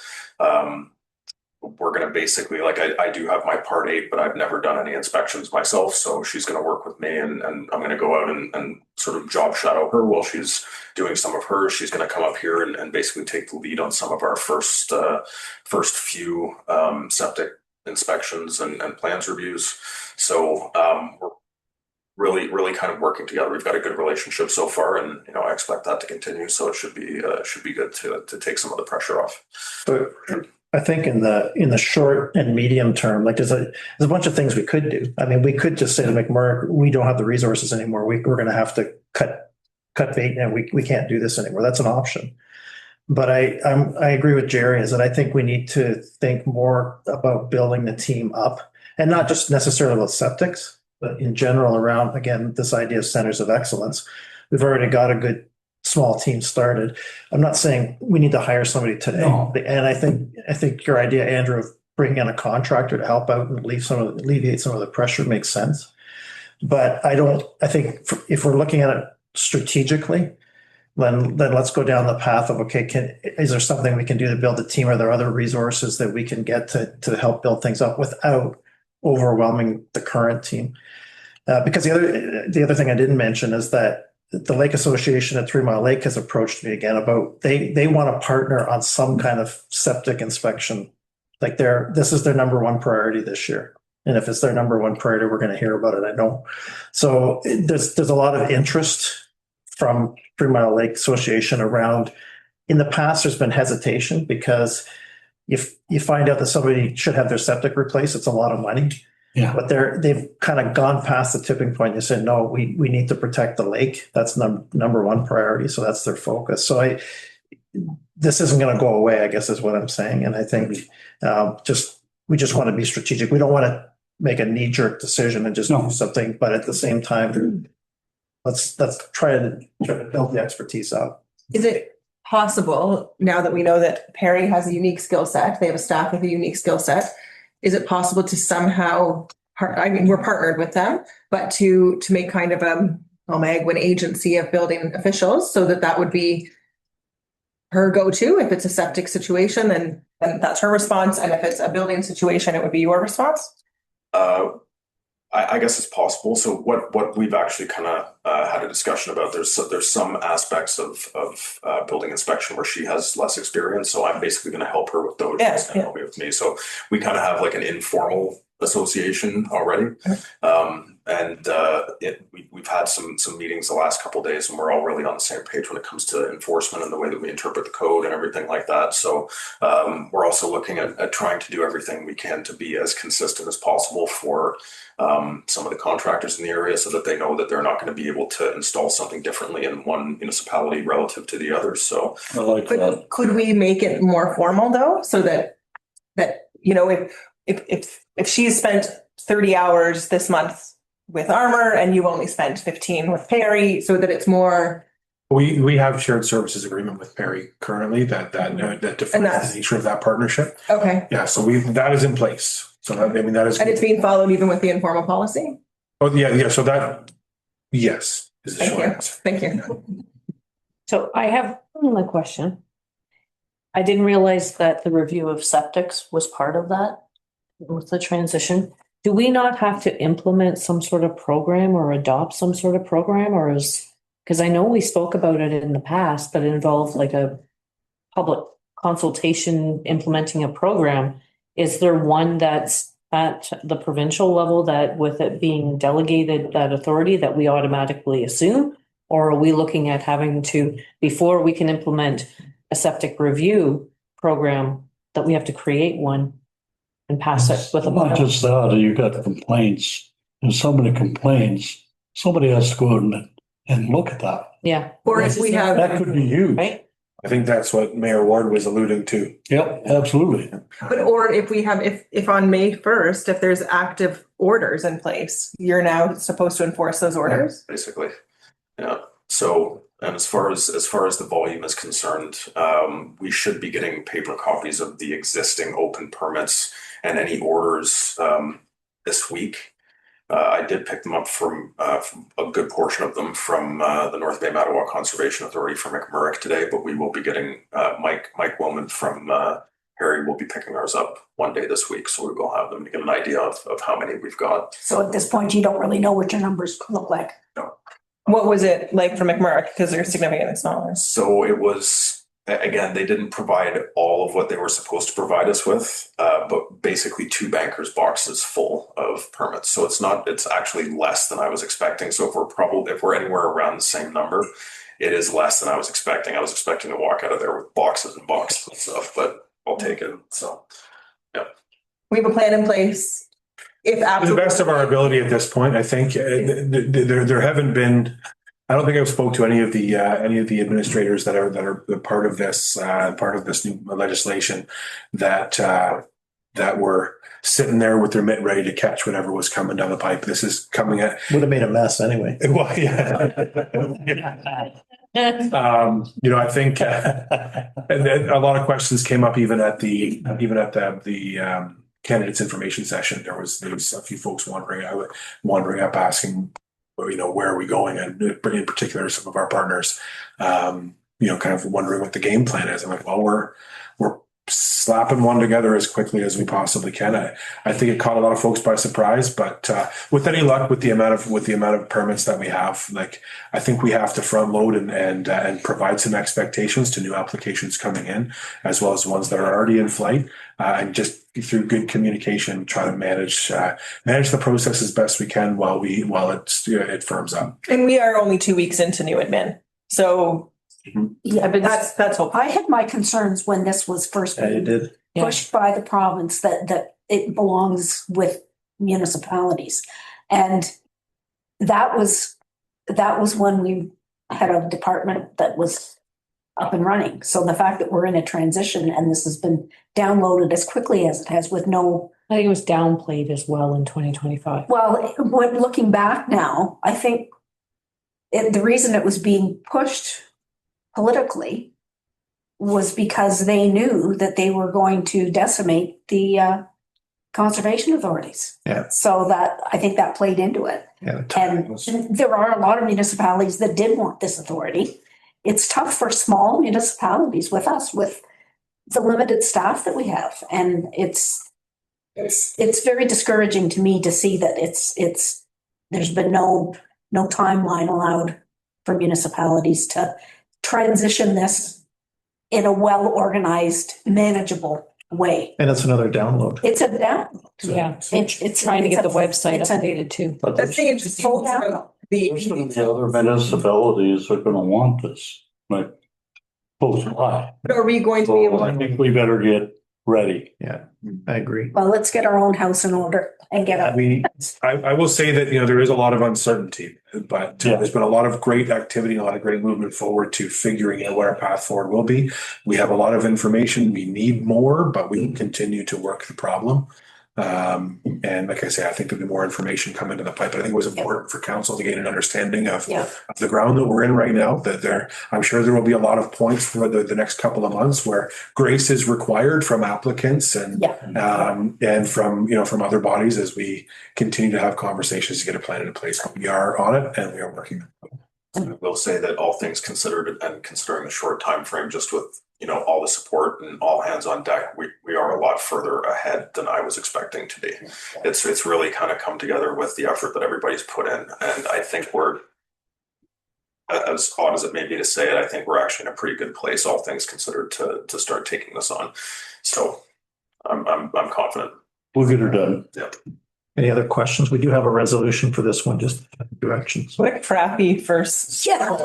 We're going to basically, like, I do have my Part 8, but I've never done any inspections myself. So she's going to work with me and I'm going to go out and sort of job shadow her while she's doing some of hers. She's going to come up here and basically take the lead on some of our first few septic inspections and plans reviews. So we're really kind of working together. We've got a good relationship so far, and I expect that to continue. So it should be good to take some of the pressure off. But I think in the short and medium term, like there's a bunch of things we could do. I mean, we could just say to McMurray, we don't have the resources anymore. We're going to have to cut bait and we can't do this anymore. That's an option. But I agree with Jerry is that I think we need to think more about building the team up and not just necessarily with septics, but in general around, again, this idea of centers of excellence. We've already got a good small team started. I'm not saying we need to hire somebody today. No. And I think your idea, Andrew, of bringing in a contractor to help out and alleviate some of the pressure makes sense. But I think if we're looking at it strategically, then let's go down the path of, okay, is there something we can do to build a team? Are there other resources that we can get to help build things up without overwhelming the current team? Because the other thing I didn't mention is that the Lake Association at 3 Mile Lake has approached me again about they want to partner on some kind of septic inspection. Like this is their number one priority this year. And if it's their number one priority, we're going to hear about it. I know. So there's a lot of interest from 3 Mile Lake Association around. In the past, there's been hesitation because if you find out that somebody should have their septic replaced, it's a lot of money. Yeah. But they've kind of gone past the tipping point. They said, no, we need to protect the lake. That's number one priority. So that's their focus. So this isn't going to go away, I guess is what I'm saying. And I think we just want to be strategic. We don't want to make a knee-jerk decision and just do something, but at the same time, let's try to build the expertise up. Is it possible, now that we know that Perry has a unique skill set, they have a staff with a unique skill set, is it possible to somehow, I mean, we're partnered with them, but to make kind of an agency of building officials so that would be her go-to? If it's a septic situation, then that's her response. And if it's a building situation, it would be your response? I guess it's possible. So what we've actually kind of had a discussion about, there's some aspects of building inspection where she has less experience. So I'm basically going to help her with those. Yes, and help me with me. So we kind of have like an informal association already. We've had some meetings the last couple of days, and we're all really on the same page when it comes to enforcement and the way that we interpret the code and everything like that. So we're also looking at trying to do everything we can to be as consistent as possible for some of the contractors in the area, so that they know that they're not going to be able to install something differently in one municipality relative to the others. So I like that. Could we make it more formal though, so that you know, if she's spent 30 hours this month with Armour and you only spent 15 with Perry, so that it's more. We have shared services agreement with Perry currently that defines the nature of that partnership. Okay. Yeah, so that is in place. So that is. And it's being followed even with the informal policy? Oh, yeah. So yes. Is the Thank short you. answer. Thank you. So I have one question. I didn't realize that the review of septics was part of that with the transition. Do we not have to implement some sort of program or adopt some sort of program, or because I know we spoke about it in the past, but it involved like a public consultation implementing a program. Is there one that's at the provincial level that, with it being delegated that authority, that we automatically assume? Or are we looking at having to, before we can implement a septic review program, that we have to create one and pass it with a Not bylaw? just that, you got complaints. If somebody complains, somebody has to go and look at that. Yeah. Or if we have. That could be huge. Right? I think that's what Mayor Ward was alluding to. Yep, absolutely. Or if we have, if on May 1st, if there's active orders in place, you're now supposed to enforce those orders? basically, yeah. So, and as far as the volume is concerned, we should be getting paper copies of the existing open permits and any orders this week. I did pick them up from a good portion of them from the North Bay Mattawa Conservation Authority from McMurray today, but we will be getting Mike Wilman from Harry will be picking ours up one day this week, so we will have them to get an idea of how many we've got. So at this point, you don't really know what your numbers look like. No. What was it like for McMurray? Because they're significantly smaller. So it was, again, they didn't provide all of what they were supposed to provide us with, but basically 2 bankers' boxes full of permits. So it's actually less than I was expecting. So if we're anywhere around the same number, it is less than I was expecting. I was expecting to walk out of there with boxes and boxes of stuff, but I'll take it. So, We have a plan in place. If To the best of our ability at this point, I think there haven't been. I don't think I've spoke to any of the administrators that are part of this new legislation that were sitting there with their mitt ready to catch whatever was coming down the pipe. This is coming at. Would have made a mess anyway. Well, yeah. I think and then a lot of questions came up even at the candidates information session. There was a few folks wandering up asking, where are we going? And in particular, some of our partners, kind of wondering what the game plan is. I'm like, well, we're slapping one together as quickly as we possibly can. I think it caught a lot of folks by surprise, but with any luck, with the amount of permits that we have, like I think we have to front load and provide some expectations to new applications coming in, as well as ones that are already in flight, and just through good communication, try to manage the process as best we can while it firms up. And we are only 2 weeks into new admin, so. Yeah, but that's hopeful. I had my concerns when this was first pushed by the province that it belongs with municipalities. And that was when we had a department that was up and running. So the fact that we're in a transition and this has been downloaded as quickly as it has with no. I think it was downplayed as well in 2025. Well, looking back now, I think the reason it was being pushed politically was because they knew that they were going to decimate the conservation authorities. Yeah. So I think that played into it. Yeah, and there are a lot of municipalities that did want this authority. It's tough for small municipalities with the limited staff that we have. And it's very discouraging to me to see that there's been no timeline allowed for municipalities to transition this in a well-organized, manageable way. And it's another download. It's a download. Yeah, it's trying to get the website updated too. But That's the interesting thing about the other municipalities are gonna want this, like, close by. But are we going to be able So I to? think we better get ready. Yeah, I agree. Well, let's get our own house in order and get up. I will say that, there is a lot of uncertainty, but there's been a lot of great activity, a lot of great movement forward to figuring out what our path forward will be. We have a lot of information. We need more, but we can continue to work the problem. And like I say, I think there'll be more information come into the pipe. But I think it was important for council to gain an understanding of the ground that we're in right now, that I'm sure there will be a lot of points for the next couple of months where grace is required from applicants and from other bodies as we continue to have conversations to get a plan in place. We are on it and we are working. I will say that all things considered and considering the short time frame, just with all the support and all hands on deck, we are a lot further ahead than I was expecting to be. It's really kind of come together with the effort that everybody's put in, and I think we're, as odd as it may be to say it, I think we're actually in a pretty good place, all things considered, to start taking this on. So I'm confident. We'll get her done. Yep. Any other questions? We do have a resolution for this one, just directions. What a crappy first. Yeah.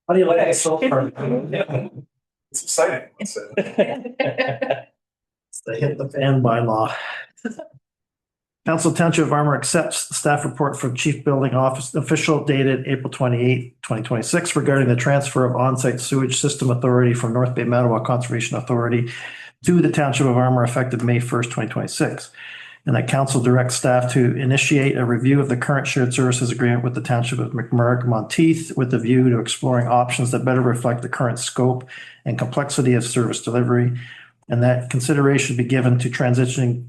How do you like it so far? It's exciting. It's the hit the fan bylaw. Council Township of Armour accepts staff report from Chief Building Office official dated April 28, 2026 regarding the transfer of on-site sewage system authority from North Bay Mattawa Conservation Authority to the Township of Armour effective May 1st, 2026. And that council directs staff to initiate a review of the current shared services agreement with the Township of McMurrock Monteith with a view to exploring options that better reflect the current scope and complexity of service delivery. And that consideration be given to transitioning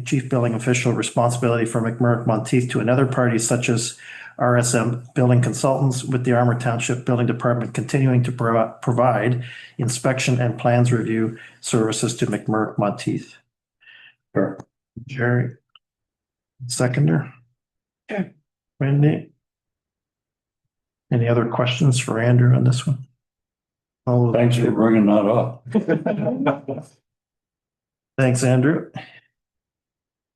chief building official responsibility for McMurrock Monteith to another party such as RSM Building Consultants, with the Armour Township Building Department continuing to provide inspection and plans review services to McMurrock Monteith. Sure. Jerry. Seconder. Okay. Randy. Any other questions for Andrew on this one? Thanks for bringing that up. Thanks, Andrew.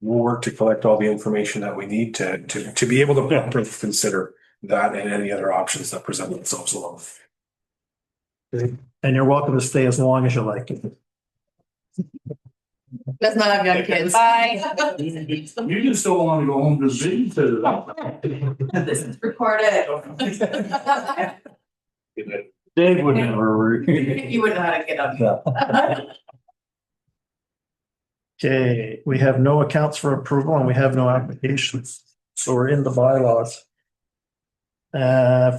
We'll work to collect all the information that we need to be able to properly consider that and any other options that present themselves along. And you're welcome to stay as long as you like. Does not have young kids. Bye. You just don't want to go home to visit. This is recorded. Dave would never. You wouldn't know how to get up. Okay, we have no accounts for approval and we have no applications. So we're in the bylaws.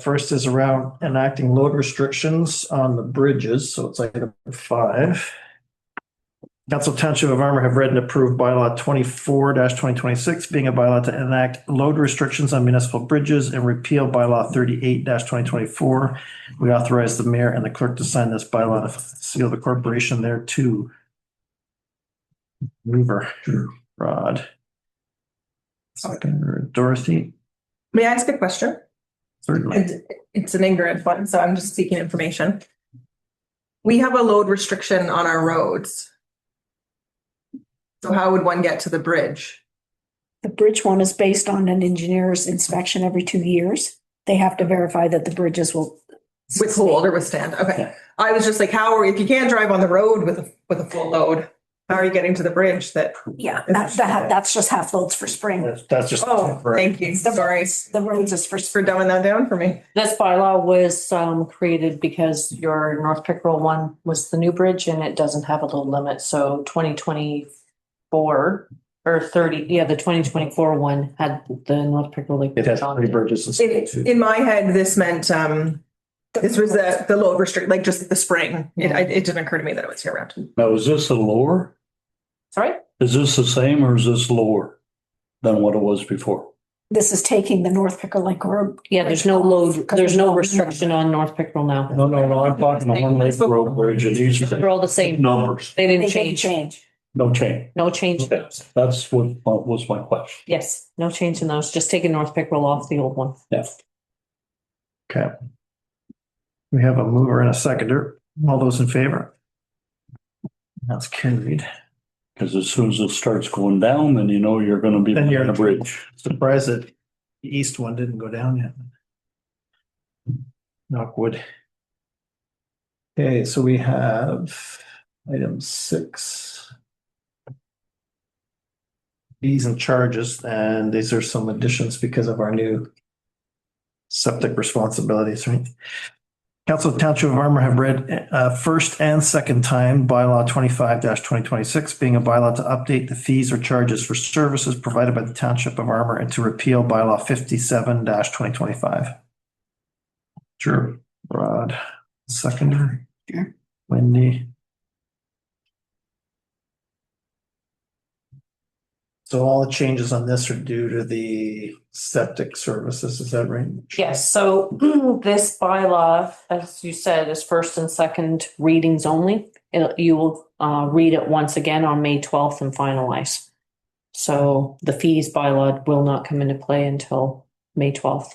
First is around enacting load restrictions on the bridges. So it's item 5. Council Township of Armour have read and approved bylaw 24-2026, being a bylaw to enact load restrictions on municipal bridges and repeal bylaw 38-2024. We authorize the mayor and the clerk to sign this bylaw to seal the corporation there too. Mover, Rod. Second, Dorothy. May I ask a question? Certainly. And it's an ignorant one, so I'm just seeking information. We have a load restriction on our roads. So how would one get to the bridge? The bridge one is based on an engineer's inspection every 2 years. They have to verify that the bridges will Withhold or withstand? Okay. I was just like, if you can't drive on the road with a full load, how are you getting to the bridge that? Yeah, that's just half loads for spring. That's just. Oh, thank you. Sorry The roads is for for dumbing that down for me. This bylaw was created because your North Pickerel one was the new bridge and it doesn't have a load limit. So 2024 or 30, the 2024 one had the North Pickerel Lake. It has 3 bridges. In my head, this meant this was the load restrict, like just the spring. It didn't occur to me that it was year round. Now, is this a lower? Sorry? Is this the same or is this lower than what it was before? This is taking the North Picker Lake Road. Yeah, there's no load, there's no restriction on North Pickerel now. No, I'm talking the Horn Lake Road Bridge and these They're all the same. numbers. They didn't They didn't change. change. No change. No change. That's what was my question. Yes, no change in those. Just taking North Pickerel off the old one. Yeah. Okay. We have a mover and a seconder. All those in favor? That's carried. Because as soon as it starts going down, then you know you're going to be Then you're on the bridge. Surprised that the east one didn't go down yet. Knockwood. Okay, so we have item 6. Fees and charges, and these are some additions because of our new septic responsibilities, right? Council of Township of Armour have read first and second time bylaw 25-2026, being a bylaw to update the fees or charges for services provided by the Township of Armour and to repeal bylaw 57-2025. Drew, Rod, seconder. Sure. Wendy. So all the changes on this are due to the septic services, is that right? Yes, so this bylaw, as you said, is first and second readings only. You will read it once again on May 12th and finalize. So the fees bylaw will not come into play until May 12th.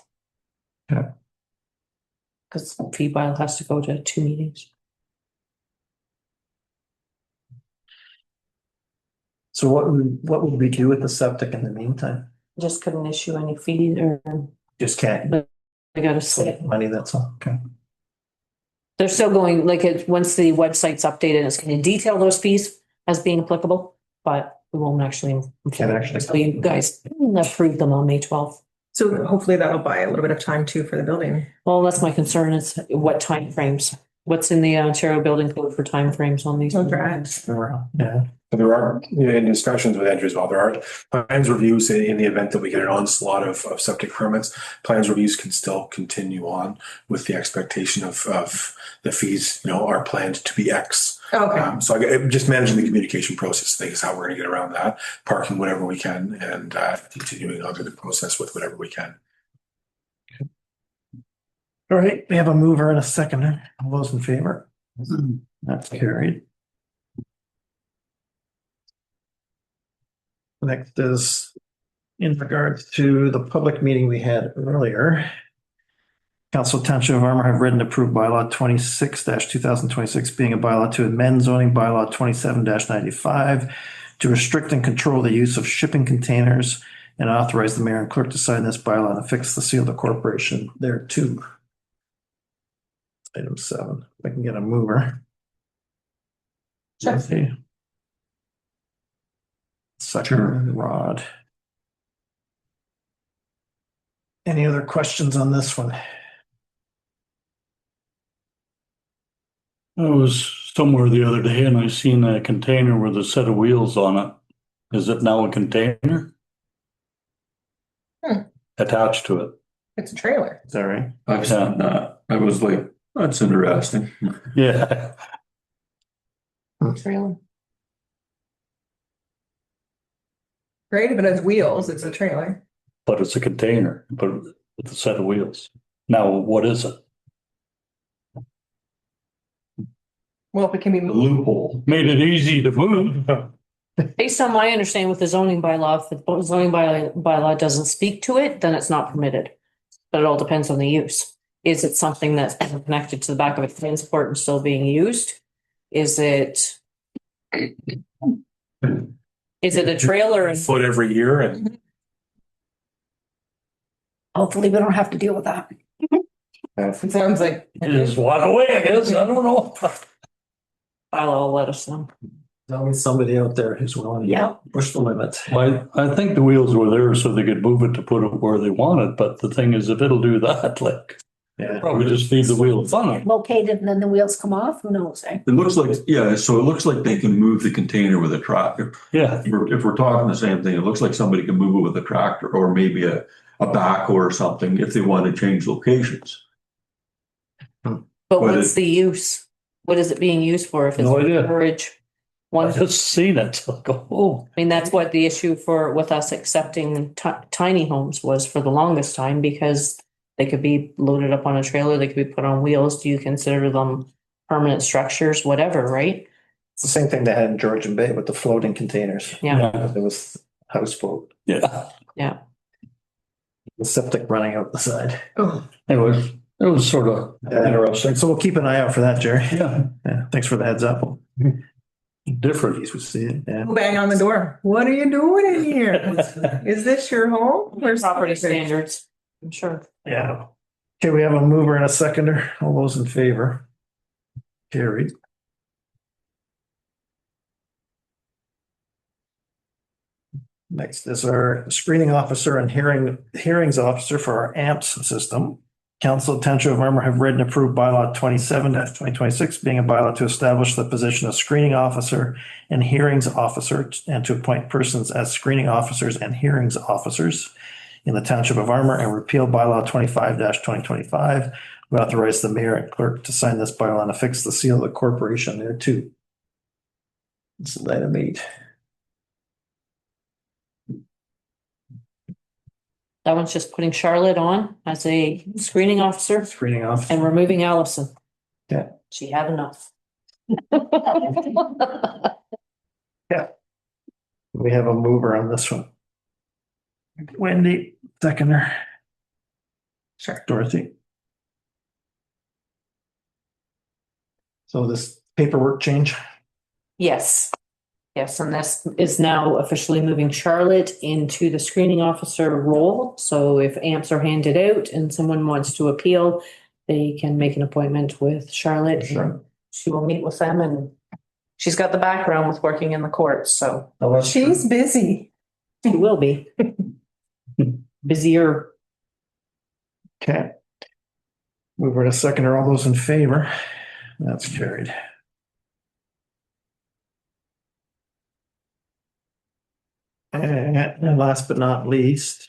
Okay. Because the fee bylaw has to go to 2 meetings. So what would we do with the septic in the meantime? Just couldn't issue any fees or Just can't I gotta say. money, that's all, okay. They're still going, once the website's updated, it's going to detail those fees as being applicable, but we won't actually. Can't actually. So you guys approve them on May 12th. So hopefully that'll buy a little bit of time too for the building. Well, that's my concern is what timeframes. What's in the Ontario Building Code for timeframes on these? Yeah. There are, in discussions with Andrew as well, there are plans reviews in the event that we get an onslaught of septic permits. Plans reviews can still continue on with the expectation of the fees, are planned to be X. Okay. So just managing the communication process, I think, is how we're going to get around that. Parking whatever we can and continuing on through the process with whatever we can. All right, we have a mover and a seconder. All those in favor? That's carried. Next is in regards to the public meeting we had earlier. Council Township of Armour have read and approved bylaw 26-2026, being a bylaw to amend zoning bylaw 27-95 to restrict and control the use of shipping containers and authorize the mayor and clerk to sign this bylaw and affix the seal of the corporation there too. Item 7, if I can get a mover. Sure. Okay. Second, Rod. Any other questions on this one? I was somewhere the other day and I seen a container with a set of wheels on it. Is it now a container? Attached to it. It's a trailer. Is that right? I've seen that. I was like, that's interesting. Yeah. Trailer. Right? If it has wheels, it's a trailer. But it's a container, but with a set of wheels. Now, what is it? Well, if it can be The moved. loophole. Made it easy to move. Based on my understanding with the zoning bylaw, if the zoning bylaw doesn't speak to it, then it's not permitted. But it all depends on the use. Is it something that's connected to the back of a transport and still being used? Is it a trailer and Foot every year and Hopefully we don't have to deal with that. It sounds like It is what away it is. I don't know. bylaw will let us know. There's always somebody out there who's willing Yeah. to push the limit. I think the wheels were there so they could move it to put it where they want it. But the thing is, if it'll do that, like, Yeah. probably just leave the wheels on it. Located and then the wheels come off, who knows, eh? It looks like, yeah, so it looks like they can move the container with a tractor. Yeah. If we're talking the same thing, it looks like somebody can move it with a tractor or maybe a backhoe or something if they want to change locations. But But what's the use? What is it being used for? If it's No idea. storage? I One, I just seen it. Like, oh, mean, that's what the issue with us accepting tiny homes was for the longest time, because they could be loaded up on a trailer, they could be put on wheels. Do you consider them permanent structures, whatever, right? It's the same thing they had in Georgian Bay with the floating containers. Yeah, It was houseboat, yeah. yeah. the septic running out the side. It was sort of interesting. So we'll keep an eye out for that, Jerry. Yeah, Yeah, thanks for the heads up. different. Please we see it. Yeah. bang on the door. What are you doing in here? Is this your home? Where's Property standards, I'm sure. Yeah. Okay, we have a mover and a seconder. All those in favor? Carried. Next is our screening officer and hearings officer for our AMPS system. Council of Township of Armour have read and approved bylaw 27-2026, being a bylaw to establish the position of screening officer and hearings officer and to appoint persons as screening officers and hearings officers in the Township of Armour, and repeal bylaw 25-2025. We authorize the mayor and clerk to sign this bylaw and affix the seal of the corporation there too. This is item 8. That one's just putting Charlotte on as a screening officer Screening off. and removing Allison. Yeah. She had enough. We have a mover on this one. Wendy, seconder. Sure. Dorothy. So this paperwork change, Yes. Yes, and this is now officially moving Charlotte into the screening officer role. So if amps are handed out and someone wants to appeal, they can make an appointment with Charlotte. Sure. She will meet with them, and she's got the background with working in the courts, so She's busy. she will be busier. Okay. Mover to seconder, all those in favor? That's carried. And last but not least,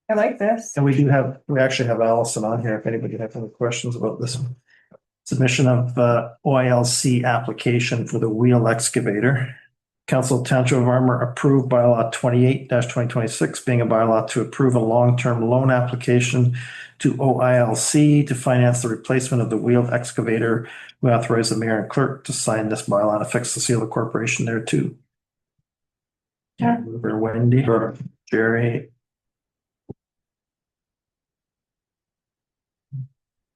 I like this. and we actually have Allison on here if anybody has any questions about this one. Submission of OILC application for the wheel excavator. Council of Township of Armour approved bylaw 28-2026, being a bylaw to approve a long-term loan application to OILC to finance the replacement of the wheeled excavator. We authorize the mayor and clerk to sign this bylaw and affix the seal of corporation there too. Sure. Mover Wendy, Jerry.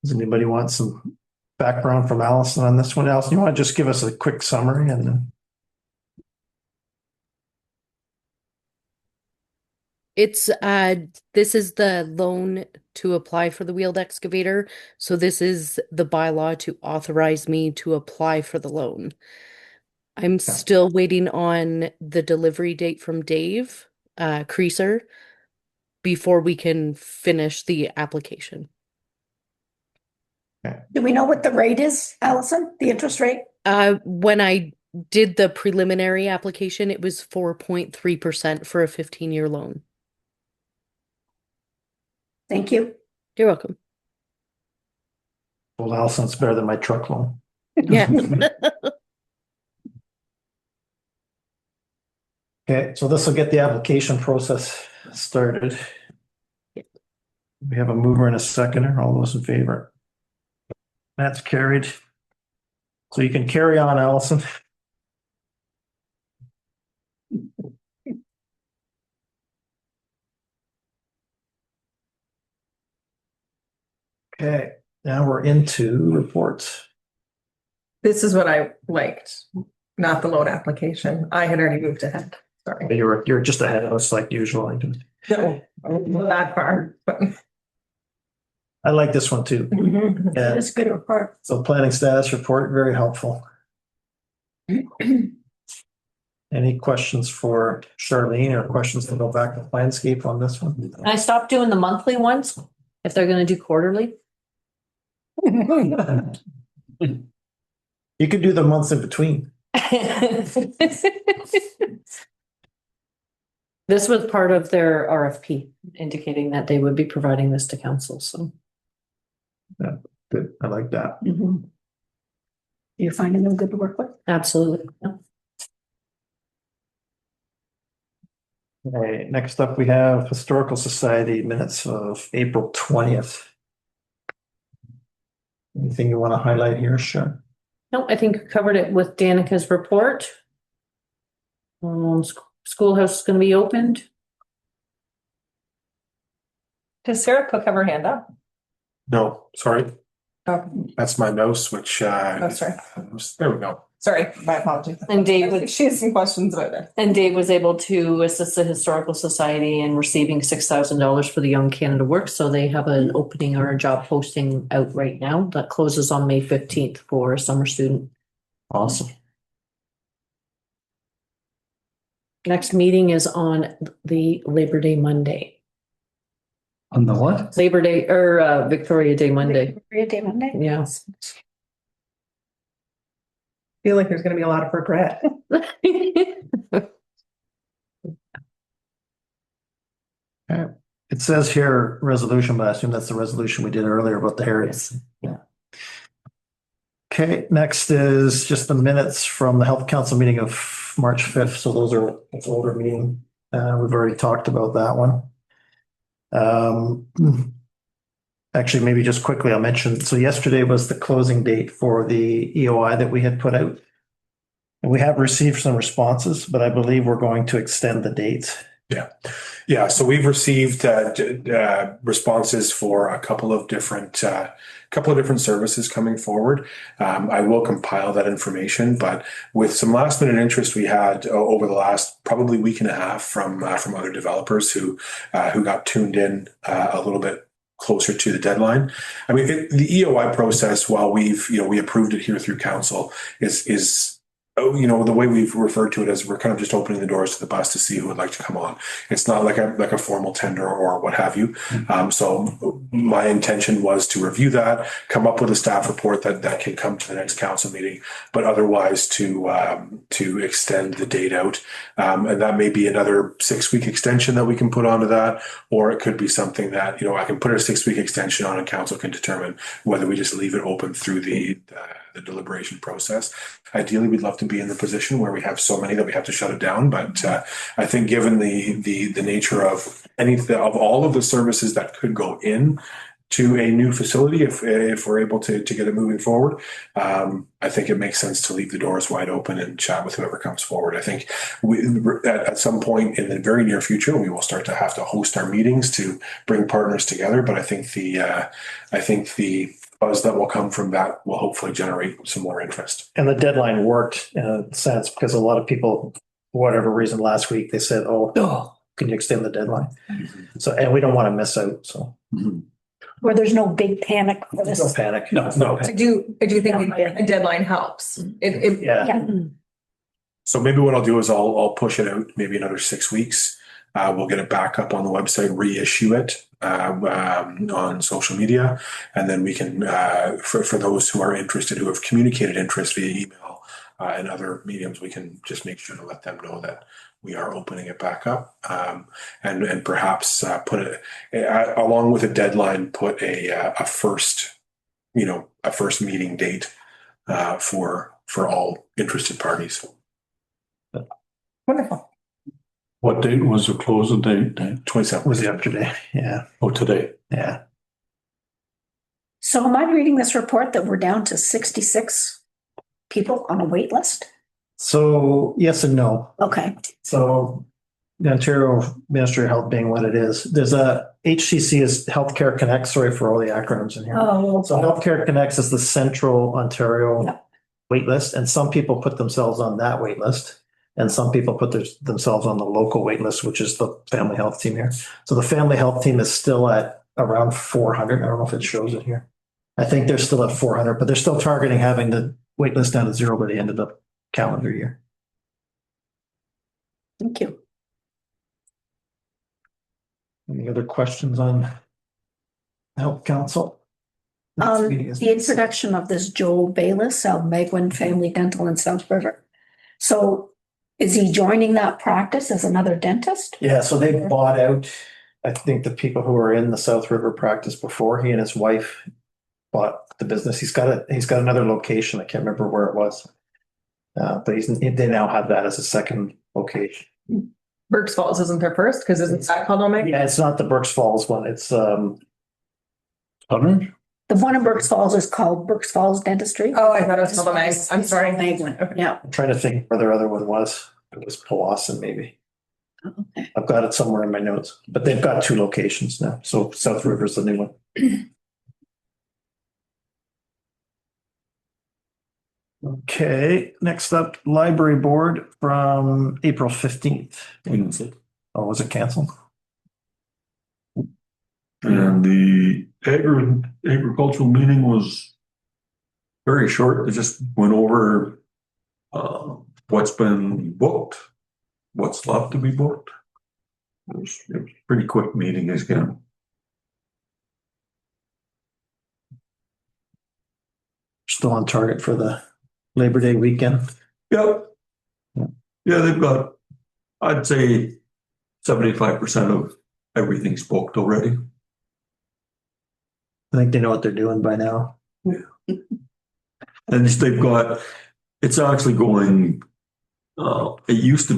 Does anybody want some background from Allison on this one? Allison, you want to just give us a quick summary and then? It's this is the loan to apply for the wheeled excavator. So this is the bylaw to authorize me to apply for the loan. I'm still waiting on the delivery date from Dave Creaser before we can finish the application. Do we know what the rate is, Allison? The interest rate? When I did the preliminary application, it was 4.3% for a 15-year loan. Thank you. You're welcome. Well, Allison's better than my truck loan. Yeah. Okay, so this will get the application process started. We have a mover and a seconder. All those in favor? That's carried. So you can carry on, Allison. Okay, now we're into reports. This is what I liked, not the loan application. I had already moved ahead. Sorry. You're just ahead of us like usual. No, not that far, but. I like this one too. Yeah. It's a good report. So planning status report, very helpful. Any questions for Charlene or questions to go back to landscape on this one? Can I stop doing the monthly ones if they're gonna do quarterly? You could do the months in between. This was part of their RFP indicating that they would be providing this to council, so. Yeah, good. I like that. You're finding them good to work with? Absolutely. Yeah. Okay, next up we have Historical Society minutes of April 20th. Anything you want to highlight here, Sharon? No, I think we covered it with Danica's report. Schoolhouse is gonna be opened. Does Sarah Cook have her hand up? No, sorry. Oh, That's my mouse, which, sorry. there we go. Sorry, my apologies. And Dave She has some questions about it. And Dave was able to assist the Historical Society in receiving $6,000 for the Young Canada Work. So they have an opening or a job posting out right now that closes on May 15th for a summer student. Awesome. Next meeting is on the Labor Day Monday. On the what? Labor Day or Victoria Day Monday. Victoria Day Monday? Yeah. I feel like there's gonna be a lot of regret. It says here resolution, but I assume that's the resolution we did earlier about the heritage. Yeah. Okay, next is just the minutes from the Health Council meeting of March 5th. So those are an older meeting. We've already talked about that one. Actually, maybe just quickly, I'll mention, so yesterday was the closing date for the EOI that we had put out. And we have received some responses, but I believe we're going to extend the dates. Yeah, so we've received responses for a couple of different services coming forward. I will compile that information, but with some last minute interest we had over the last probably week and a half from other developers who got tuned in a little bit closer to the deadline. I mean, the EOI process, while we approved it here through council, is the way we've referred to it as we're kind of just opening the doors to the bus to see who would like to come on. It's not like a formal tender or what have you. So my intention was to review that, come up with a staff report that can come to the next council meeting, but otherwise to extend the date out. And that may be another 6-week extension that we can put onto that, or it could be something that, I can put a 6-week extension on and council can determine whether we just leave it open through the deliberation process. Ideally, we'd love to be in the position where we have so many that we have to shut it down. But I think given the nature of all of the services that could go in to a new facility, if we're able to get it moving forward, I think it makes sense to leave the doors wide open and chat with whoever comes forward. I think at some point in the very near future, we will start to have to host our meetings to bring partners together. But I think the buzz that will come from that will hopefully generate some more interest. And the deadline worked in a sense because a lot of people, for whatever reason, last week they said, "Oh, can you extend the deadline? So, and we don't want to miss out, so. Where there's no big panic for No this. panic. No. I do think a deadline helps. Yeah. Yeah, So maybe what I'll do is I'll push it out maybe another 6 weeks. We'll get it back up on the website, reissue it on social media, and then we can, for those who are interested, who have communicated interest via email and other mediums, we can just make sure to let them know that we are opening it back up, and perhaps put it along with a deadline, put a first meeting date for all interested parties. Wonderful. What date was the closing date? 27th. Was yesterday, yeah, Oh, today. yeah. so am I reading this report that we're down to 66 people on a wait list? So yes and no. Okay, So the Ontario Ministry of Health being what it is, there's a HCC is Healthcare Connect, sorry for all the acronyms in here. oh, So Healthcare Connects is the central Ontario Yeah. wait list, and some people put themselves on that wait list. And some people put themselves on the local wait list, which is the family health team here. So the family health team is still at around 400. I don't know if it shows it here. I think they're still at 400, but they're still targeting having the wait list down to 0 by the end of the calendar year. thank you. Any other questions on Health Council? Next meeting is- The introduction of this Joel Bayless of Megwin Family Dental in South River. So is he joining that practice as another dentist? Yeah, so they bought out, I think, the people who were in the South River practice before. He and his wife bought the business. He's got another location. I can't remember where it was. But they now have that as a second location. Berks Falls isn't their first, because isn't that called Omega? Yeah, it's not the Berks Falls one. It's Hundred? The one in Berks Falls is called Berks Falls Dentistry. Oh, I thought it was called Omega. I'm sorry. Megwin, yeah. I'm trying to think where their other one was. It was Powassan, maybe. Okay. I've got it somewhere in my notes, but they've got 2 locations now. So South River's the new one. Okay, next up, library board from April 15th. Oh, was it canceled? And the agricultural meeting was very short. It just went over what's been booked, what's left to be booked. It was a pretty quick meeting again. Still on target for the Labor Day weekend. Yep. Yeah, they've got, I'd say 75% of everything's booked already. I think they know what they're doing by now. And they've got, it's actually going, it used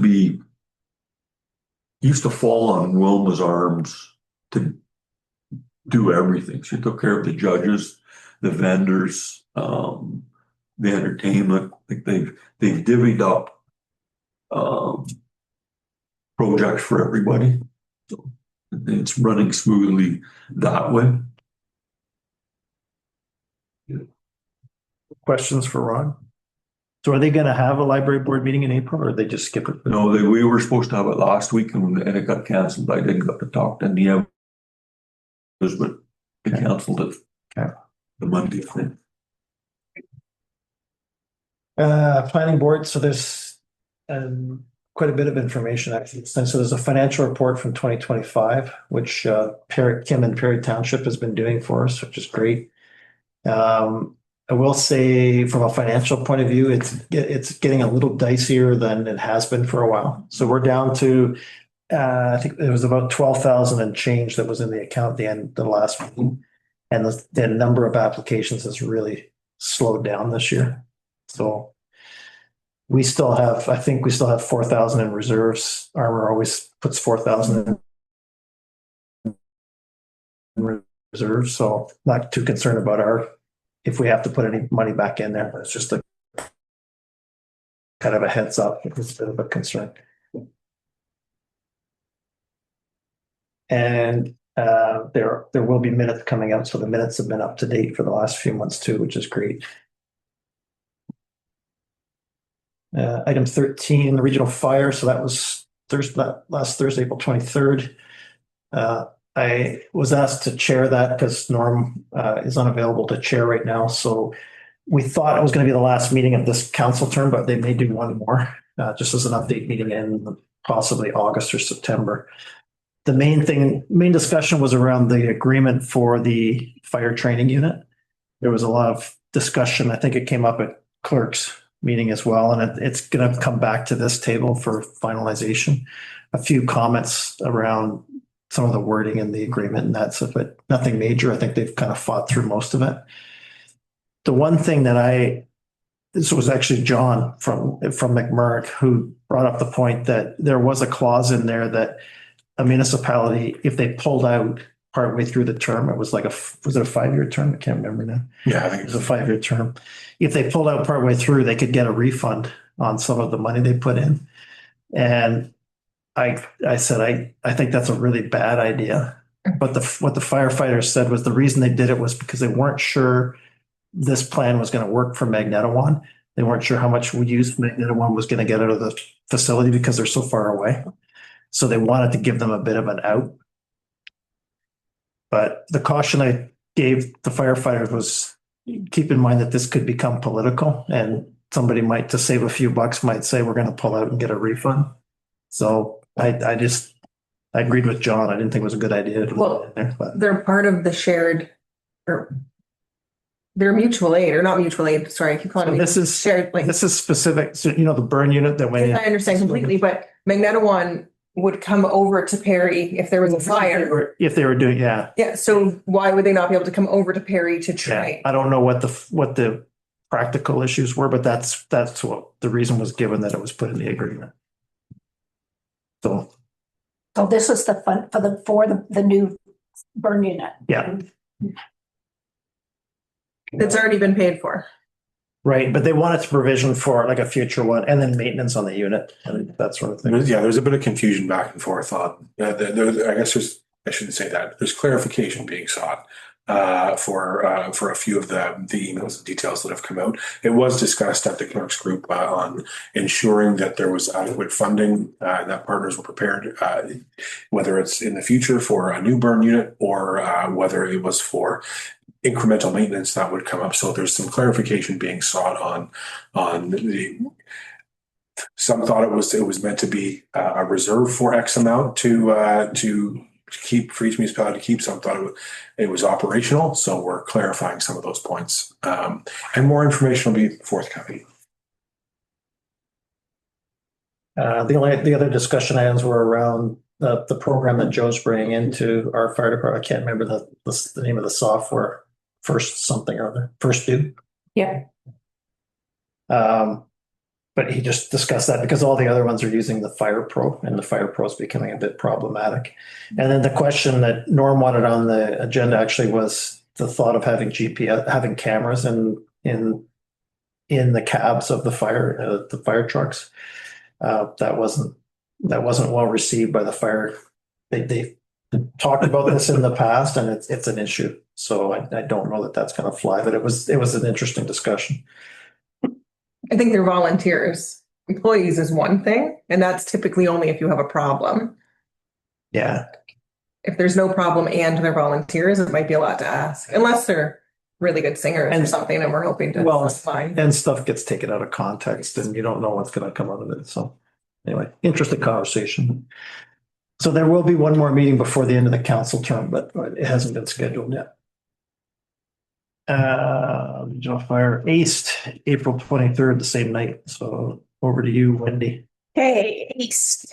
to fall on Wilma's arms to do everything. She took care of the judges, the vendors, the entertainment. Like they've divvied up projects for everybody. So it's running smoothly that way. Questions for Ron? So are they going to have a library board meeting in April, or they just skip it? No, we were supposed to have it last week and it got canceled. I didn't get to talk to any of it, but they canceled it. Okay. The Monday thing. Planning board, so there's quite a bit of information actually. So there's a financial report from 2025, which Kim and Perry Township has been doing for us, which is great. I will say from a financial point of view, it's getting a little dicier than it has been for a while. So we're down to, I think it was about 12,000 and change that was in the account at the end of the last meeting. And the number of applications has really slowed down this year. So I think we still have 4,000 in reserves. Armour always puts 4,000 in reserves. So not too concerned about if we have to put any money back in there, but it's just a kind of a heads up. It's a bit of a concern. And there will be minutes coming out. So the minutes have been up to date for the last few months too, which is great. Item 13, the regional fire. So that was last Thursday, April 23rd. I was asked to chair that because Norm is unavailable to chair right now. So we thought it was going to be the last meeting of this council term, but they may do one more, just as an update meeting in possibly August or September. The main discussion was around the agreement for the fire training unit. There was a lot of discussion. I think it came up at clerk's meeting as well, and it's going to come back to this table for finalization. A few comments around some of the wording in the agreement and that's it, but nothing major. I think they've kind of fought through most of it. The one thing that this was actually John from McMurrick who brought up the point that there was a clause in there that a municipality, if they pulled out partway through the term, it was like was it a 5-year term? I can't remember now. Yeah, I think It was a 5-year term. If they pulled out partway through, they could get a refund on some of the money they put in. And I said, I think that's a really bad idea. But what the firefighters said was the reason they did it was because they weren't sure this plan was going to work for Magneto-One. They weren't sure how much use Magneto-One was going to get out of the facility because they're so far away. So they wanted to give them a bit of an out. But the caution I gave the firefighters was keep in mind that this could become political and somebody might, to save a few bucks, might say we're going to pull out and get a refund. So I agreed with John. I didn't think it was a good idea to Well, put it in there, but they're part of the shared, or they're mutual aid, or not mutual aid. Sorry, I keep calling it. this is shared. Like, this is specific. So, the burn unit that went in. I understand completely, but Magneto-One would come over to Perry if there was a fire. If they were doing, yeah. Yeah. So why would they not be able to come over to Perry to Yeah. train? I don't know what the practical issues were, but that's what the reason was given that it was put in the agreement. So this is the fund for the new burn unit. yeah, It's already been paid for. right. But they wanted to provision for like a future one and then maintenance on the unit and that sort of thing. There's a bit of confusion back and forth on, I guess I shouldn't say that. There's clarification being sought for a few of the emails and details that have come out. It was discussed at the clerks group on ensuring that there was adequate funding and that partners were prepared, whether it's in the future for a new burn unit or whether it was for incremental maintenance that would come up. So there's some clarification being sought on the. Some thought it was meant to be a reserve for X amount to keep for each municipality to keep. Some thought it was operational. So we're clarifying some of those points, and more information will be forthcoming. The other discussion items were around the program that Joe's bringing into our fire department. I can't remember the name of the software. First something or other. First Due. Yeah. But he just discussed that because all the other ones are using the Fire Pro and the Fire Pro is becoming a bit problematic. And then the question that Norm wanted on the agenda actually was the thought of having GPS, having cameras in the cabs of the fire trucks. That wasn't well received by the fire. They talked about this in the past and it's an issue. So I don't know that that's going to fly, but it was an interesting discussion. I think they're volunteers. Employees is one thing, and that's typically only if you have a problem. Yeah. If there's no problem and they're volunteers, it might be a lot to ask, unless they're really good singers or something, and we're hoping to find. And stuff gets taken out of context, and you don't know what's going to come out of it. So, anyway, interesting conversation. So there will be one more meeting before the end of the council term, but it hasn't been scheduled yet. Regional Fire East, April 23rd, the same night. So over to you, Wendy. Okay, East.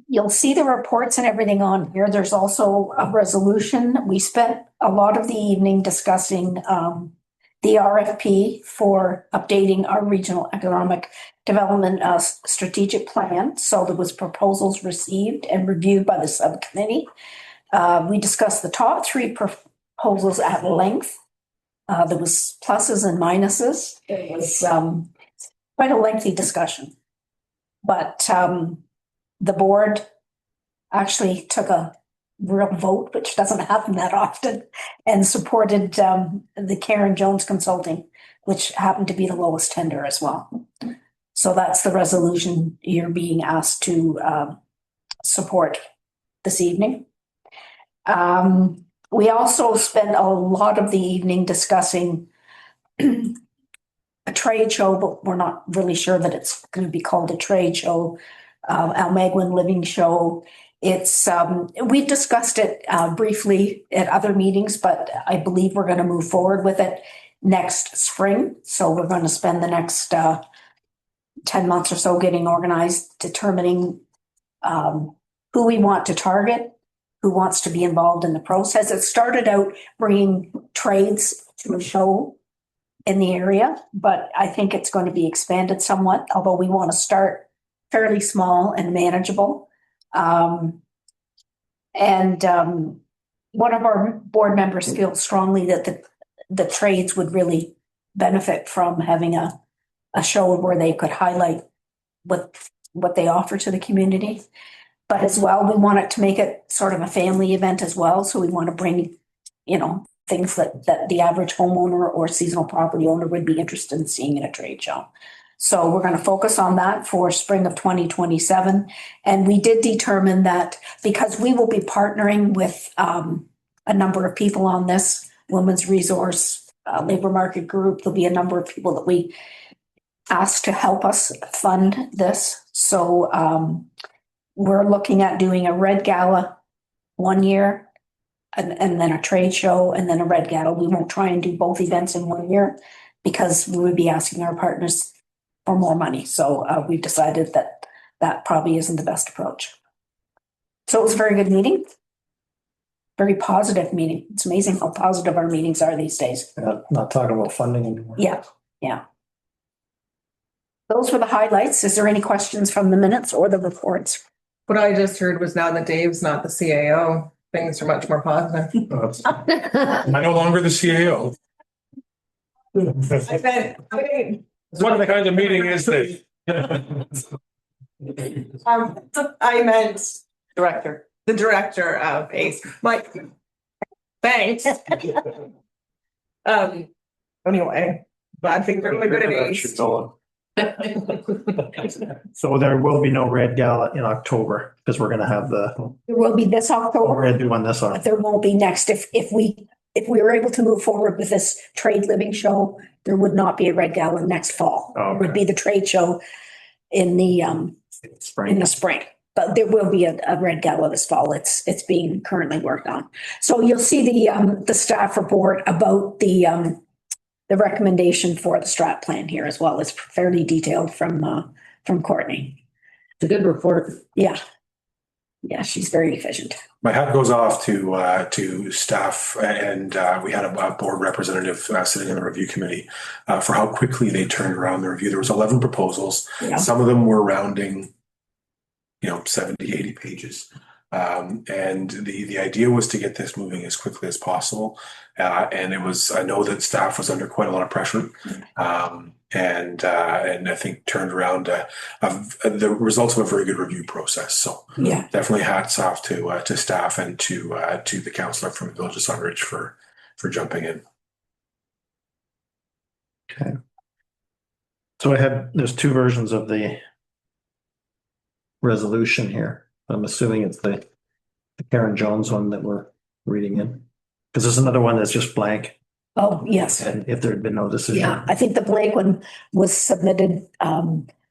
You'll see the reports and everything on here. There's also a resolution. We spent a lot of the evening discussing the RFP for updating our regional economic development strategic plan. So there was proposals received and reviewed by the subcommittee. We discussed the top three proposals at length. There was pluses and minuses. It was quite a lengthy discussion. But the board actually took a real vote, which doesn't happen that often, and supported the Karen Jones Consulting, which happened to be the lowest tender as well. So that's the resolution you're being asked to support this evening. We also spent a lot of the evening discussing a trade show, but we're not really sure that it's going to be called a trade show. Almaguin Living Show. It's we've discussed it briefly at other meetings, but I believe we're going to move forward with it next spring. So we're going to spend the next 10 months or so getting organized, determining who we want to target, who wants to be involved in the process. It started out bringing trades to a show in the area, but I think it's going to be expanded somewhat, although we want to start fairly small and manageable. One of our board members feels strongly that the trades would really benefit from having a show where they could highlight what they offer to the community. But as well, we want it to make it sort of a family event as well. So we want to bring, things that the average homeowner or seasonal property owner would be interested in seeing in a trade show. So we're going to focus on that for spring of 2027. And we did determine that because we will be partnering with a number of people on this, Women's Resource Labor Market Group, there'll be a number of people that we asked to help us fund this. So we're looking at doing a red gala 1 year and then a trade show and then a red gala. We won't try and do both events in 1 year because we would be asking our partners for more money. So we've decided that probably isn't the best approach. So it was a very good meeting. Very positive meeting. It's amazing how positive our meetings are these days. Not talking about funding anymore. Yeah. Those were the highlights. Is there any questions from the minutes or the reports? What I just heard was now that Dave's not the CAO, things are much more positive. I'm no longer the CAO. What kind of meeting is this? I meant the director of ACE. Mike, thanks. Anyway, glad things are really good at ACE. So there will be no red gala in October because we're going to have There will be this we're October, going to do one this but October. there won't be next. If we were able to move forward with this trade living show, there would not be a red gala next fall. It would be the trade show in the spring. But there will be a red gala this fall. It's being currently worked on. So you'll see the staff report about the recommendation for the strat plan here as well. It's fairly detailed from Courtney. It's a good report. Yeah, she's very efficient. My hat goes off to staff, and we had a board representative sitting in the review committee for how quickly they turned around the review. There was 11 proposals. Yeah. Some of them were rounding, 70, 80 pages. And the idea was to get this moving as quickly as possible. And I know that staff was under quite a lot of pressure. And I think turned around the results of a very good review process. So Yeah. definitely hats off to staff and to the councillor from the Village of Sunridge for jumping in. Okay. So there's two versions of the resolution here. I'm assuming it's the Karen Jones one that we're reading in. Because there's another one that's just blank. Oh, yes. And if there had been no decision. Yeah, I think the Blake one was submitted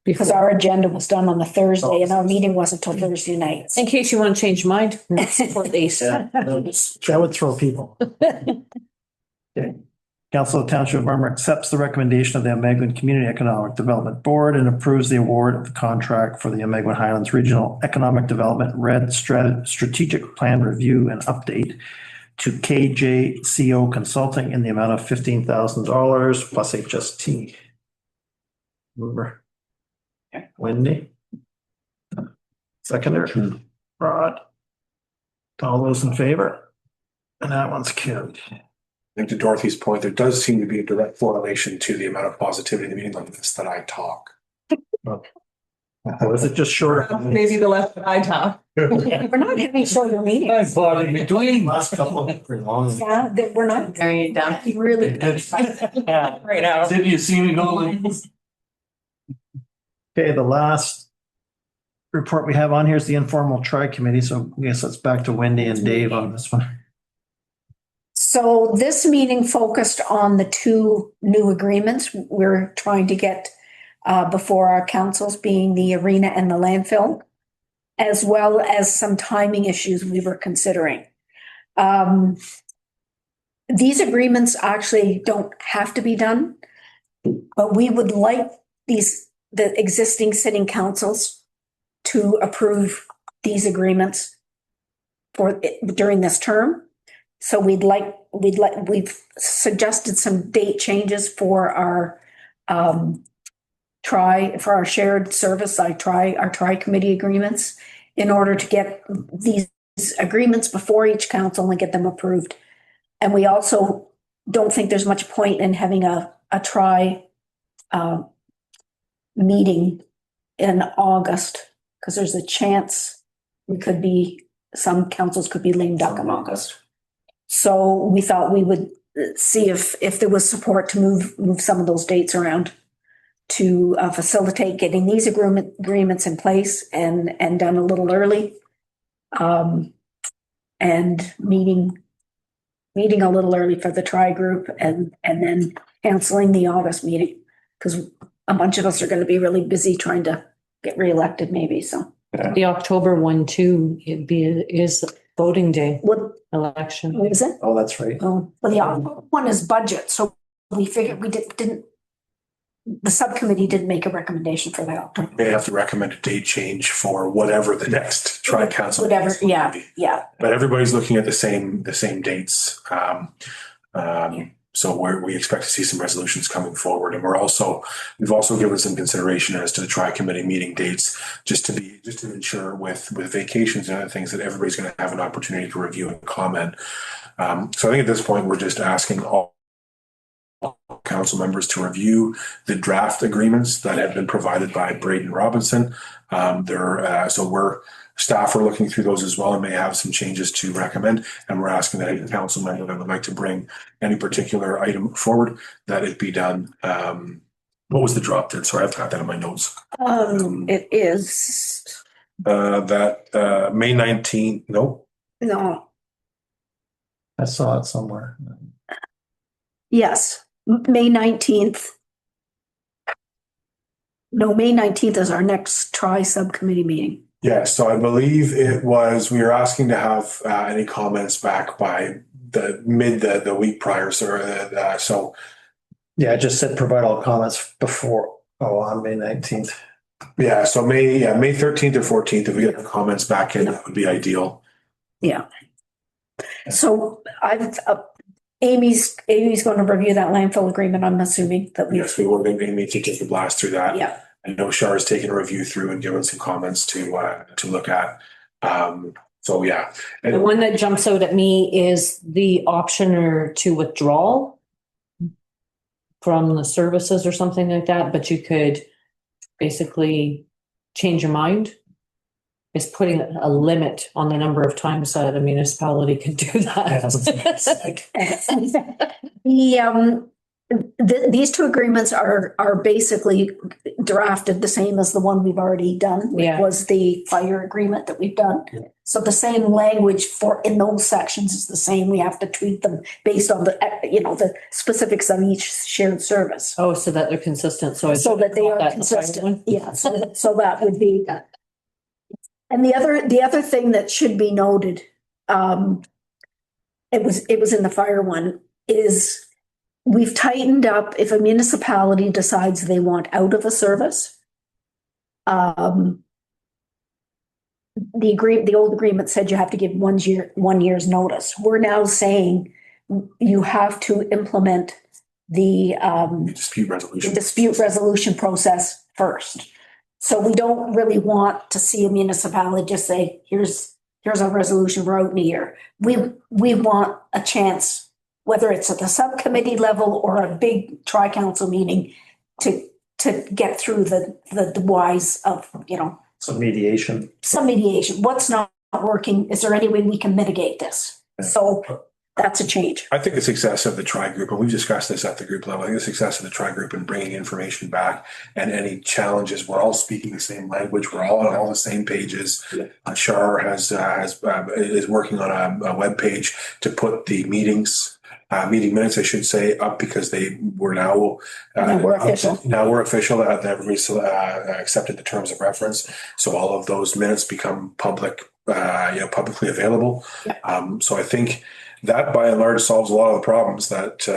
because our agenda was done on a Thursday and our meeting wasn't until Thursday night. In case you want to change your mind, support these. Yeah, that would throw people. Okay. Council of Township of Armour accepts the recommendation of the Almaguin Community Economic Development Board and approves the award of the contract for the Almaguin Highlands Regional Economic Development Red Strategic Plan Review and Update to KJCO Consulting in the amount of $15,000 plus HST. Mover. Wendy. Seconder. Rod. All those in favor? And that one's carried. I think to Dorothy's point, there does seem to be a direct correlation to the amount of positivity in the meeting like this that I talk. Or is it just shorter? Maybe the less that I talk. We're not having shorter meetings. thought in between. Last couple of long. Yeah, we're not. Very down. Really. Right now. Did you see me go like? Okay, the last report we have on here is the informal tri-committee. So I guess that's back to Wendy and Dave on this one. So this meeting focused on the two new agreements we're trying to get before our councils, being the arena and the landfill, as well as some timing issues we were considering. These agreements actually don't have to be done, but we would like the existing sitting councils to approve these agreements during this term. So we've suggested some date changes for our shared service, our tri-committee agreements, in order to get these agreements before each council and get them approved. And we also don't think there's much point in having a tri meeting in August, because there's a chance some councils could be lame duck in August. So we thought we would see if there was support to move some of those dates around to facilitate getting these agreements in place and done a little early, and meeting a little early for the tri group, and then canceling the August meeting, because a bunch of us are going to be really busy trying to get reelected maybe. So The October one too, is voting day. what Election. is it? Oh, that's right. Oh, well, the October one is budget, so we figured the subcommittee didn't make a recommendation for that. They have to recommend a date change for whatever the next tri-council. Whatever, meeting will be. yeah. But everybody's looking at the same dates. So we expect to see some resolutions coming forward, and we've also given some consideration as to the tri-committee meeting dates, just to ensure with vacations and other things that everybody's going to have an opportunity to review and comment. So I think at this point we're just asking all council members to review the draft agreements that have been provided by Braden Robinson. Staff are looking through those as well and may have some changes to recommend. And we're asking that any council member that would like to bring any particular item forward, that it be done. What was the drop dead? Sorry, I've got that in my notes. It is. That May 19th. Nope. No. I saw it somewhere. Yes, May 19th. No, May 19th is our next tri-subcommittee meeting. Yeah, so I believe we were asking to have any comments back by the week prior. So Yeah, I just said provide all comments on May 19th. yeah, so May 13th or 14th, if we get the comments back in, that would be ideal. Yeah. So Amy's going to review that landfill agreement, I'm assuming that Yes, we were going to need to take a blast through that. Yeah. I know Shar has taken a review through and given some comments to look at. So yeah. The one that jumps out at me is the option to withdraw from the services or something like that, but you could basically change your mind. It's putting a limit on the number of times that a municipality could do that. These two agreements are basically drafted the same as the one we've already done, which was the fire agreement that we've done. Yeah. So the same language in those sections is the same. We have to tweak them based on the specifics of each shared service. Oh, so that they're consistent. So that they are consistent. Yeah. So that would be that. And the other thing that should be noted, it was in the fire one, is we've tightened up if a municipality decides they want out of a service. The old agreement said you have to give 1 year's notice. We're now saying you have to implement the dispute resolution process first. So we don't really want to see a municipality just say, here's our resolution, we're out in a year. We want a chance, whether it's at the subcommittee level or a big tri-council meeting, to get through the whys of, Some mediation. What's not working? Is there any way we can mitigate this? Yeah. So That's a change. I think the success of the tri group, and we've discussed this at the group level, I think the success of the tri group and bringing information back and any challenges, we're all speaking the same language. We're all on all the same pages. Shar is working on a web page to put the meeting minutes, I should say, up because they were now We're official. Now we're official. Everybody's accepted the terms of reference, so all of those minutes become publicly available. So I think that by and large solves a lot of the problems that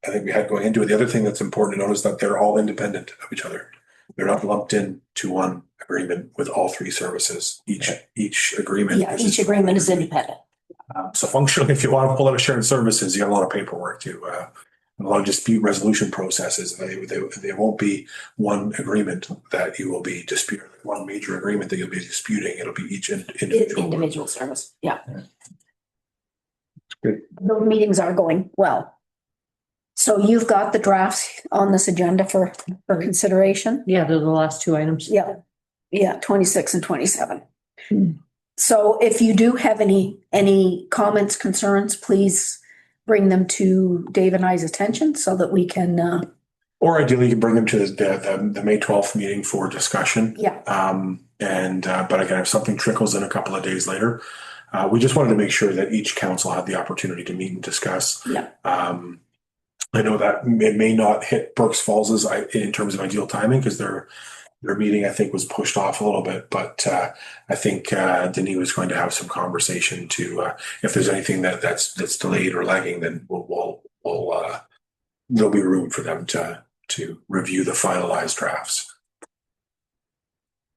I think we had going into it. The other thing that's important to note is that they're all independent of each other. They're not lumped in to one agreement with all three services. Each agreement. Yeah, each agreement is independent. So functionally, if you want to pull out a shared services, you have a lot of paperwork to a lot of dispute resolution processes. They won't be one agreement that you will be disputing, one major agreement that you'll be disputing. It'll be each Individual service. Yeah. Good. Those meetings are going well. So you've got the drafts on this agenda for consideration? Yeah, they're the last two items. Yeah. Yeah, 26 and 27. So if you do have any comments, concerns, please bring them to Dave and I's attention so that we can. Or ideally, you can bring them to the May 12th meeting for discussion. Yeah. But again, if something trickles in a couple of days later, we just wanted to make sure that each council had the opportunity to meet and discuss. Yeah. I know that it may not hit Brooks Falls in terms of ideal timing because their meeting, I think, was pushed off a little bit. But I think Denis was going to have some conversation to if there's anything that's delayed or lagging, then we'll there'll be room for them to review the finalized drafts.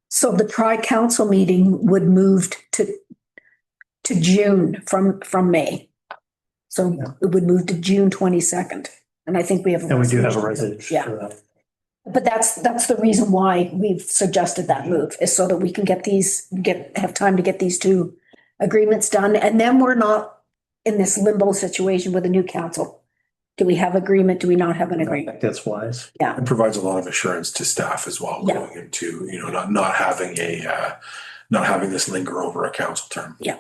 So the tri-council meeting would move to June from May. So it would move to June 22nd. And I think we have. And we do have a resolution. Yeah. For that. But that's the reason why we've suggested that move, is so that we can have time to get these two agreements done. And then we're not in this limbo situation with a new council. Do we have agreement? Do we not have an I agreement? think that's wise. Yeah. It provides a lot of assurance to staff as well, Yeah. going into, not having this linger over a council term. Yeah.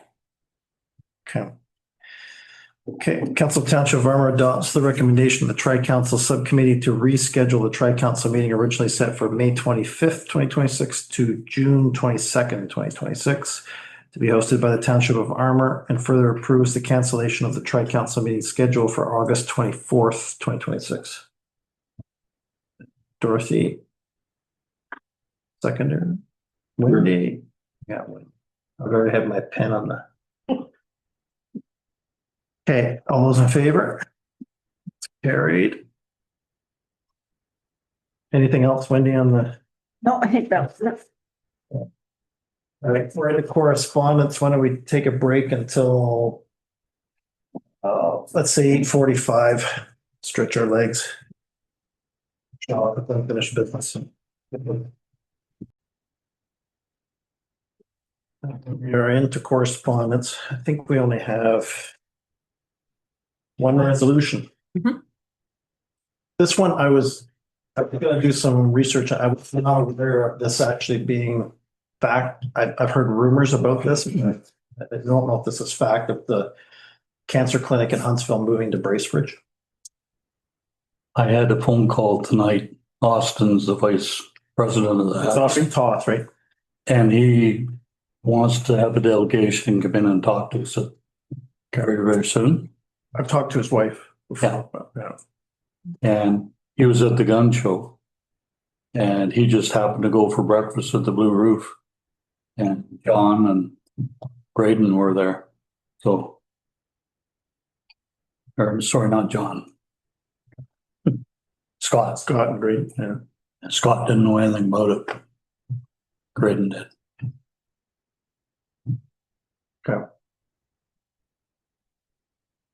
Okay, Council Township of Armour adopts the recommendation of the Tri-Council Subcommittee to reschedule the Tri-Council meeting originally set for May 25th, 2026 to June 22nd, 2026 to be hosted by the Township of Armour, and further approves the cancellation of the Tri-Council meeting schedule for August 24th, 2026. Dorothy. Seconder. Wendy. Yeah, I've already had my pen on the. Okay, all those in favor? It's carried. Anything else, Wendy, on the? No, I think that's it. All right, we're into correspondence. Why don't we take a break until, let's say 8:45, stretch our legs. Then finish business. We are into correspondence. I think we only have one resolution. Mhm. This one, I was going to do some research. I was not aware of this actually being fact. I've heard rumors about this. I don't know if this is fact, of the cancer clinic in Huntsville moving to Bracebridge. I had a phone call tonight. Austin's the vice president of It's that. Austin Toth, right? And he wants to have a delegation come in and talk to us at Gary very soon. I've talked to his wife before. Yeah. And he was at the gun show. And he just happened to go for breakfast at the Blue Roof. And John and Braden were there. So, or sorry, not John. Scott. Scott and Green, yeah. Scott didn't know anything about it. Graydon did. Okay.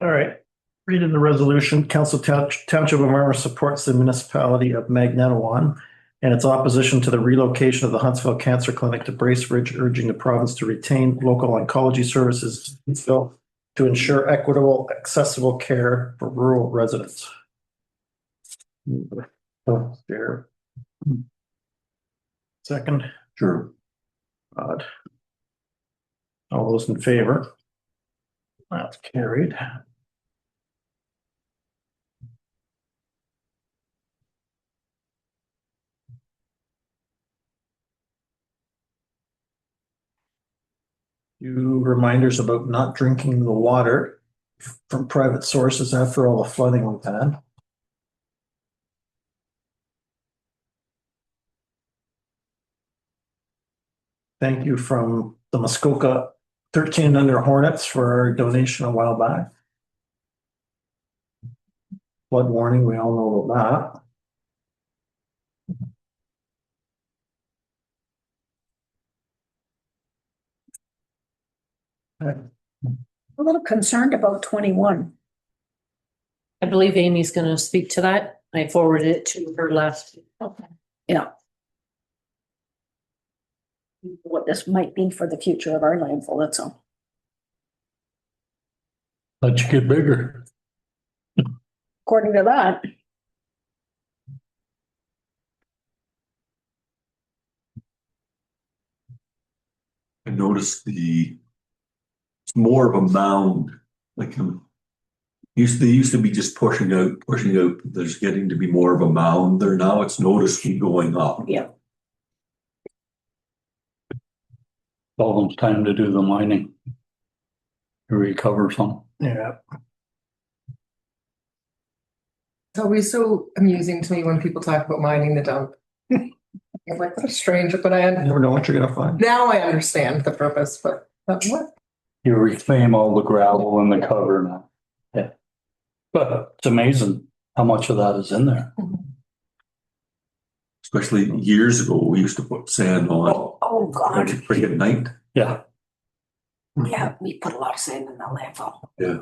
All right. Reading the resolution, Township of Armour supports the municipality of Magnetawan and its opposition to the relocation of the Huntsville Cancer Clinic to Bracebridge, urging the province to retain local oncology services in Huntsville to ensure equitable, accessible care for rural residents. There. Second. Sure. Odd. All those in favor? That's carried. few reminders about not drinking the water from private sources after all the flooding we've had. Thank you from the Muskoka 13 Under Hornets for our donation a while back. Flood warning, we all know about that. A little concerned about 21. I believe Amy's gonna speak to that. I forwarded it to her last. Yeah. What this might be for the future of our landfill, that's all. Let you get bigger. According to that. I noticed it's more of a mound, like they used to be just pushing out. There's getting to be more of a mound there now. It's noticeably going up. Yeah. Almost time to do the mining. To recover some. Yeah. It's always so amusing to me when people talk about mining the dump. I'm like, what a strange, but You never know what you're gonna find. now I understand the purpose, but what? You reclaim all the gravel in the cover now. Yeah. But it's amazing how much of that is in there. Especially years ago, we used to put sand on Oh, God. right at night. Yeah. Yeah, we put a lot of sand in the landfill. Yeah.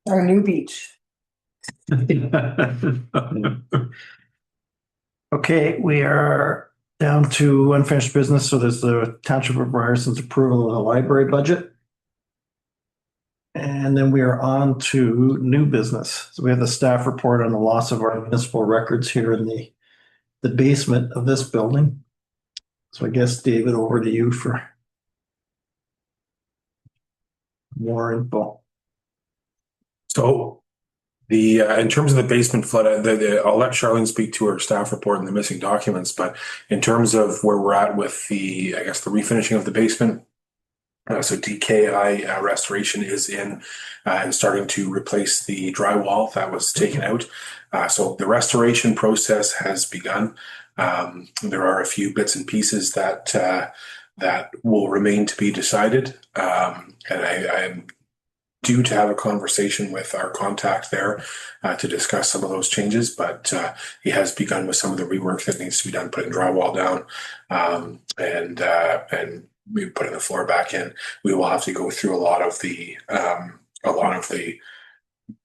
Our new beach. Okay, we are down to unfinished business. So there's the Township of Bryerson's approval of the library budget. And then we are on to new business. So we have the staff report on the loss of our municipal records here in the basement of this building. So I guess, David, over to you for more info. So in terms of the basement flood, I'll let Charlene speak to her staff report and the missing documents, but in terms of where we're at with the refinishing of the basement, so DKI restoration is in and starting to replace the drywall that was taken out. So the restoration process has begun. There are a few bits and pieces that will remain to be decided, and I'm due to have a conversation with our contact there to discuss some of those changes, but he has begun with some of the rework that needs to be done, putting drywall down and we putting the floor back in. We will have to go through a lot of the,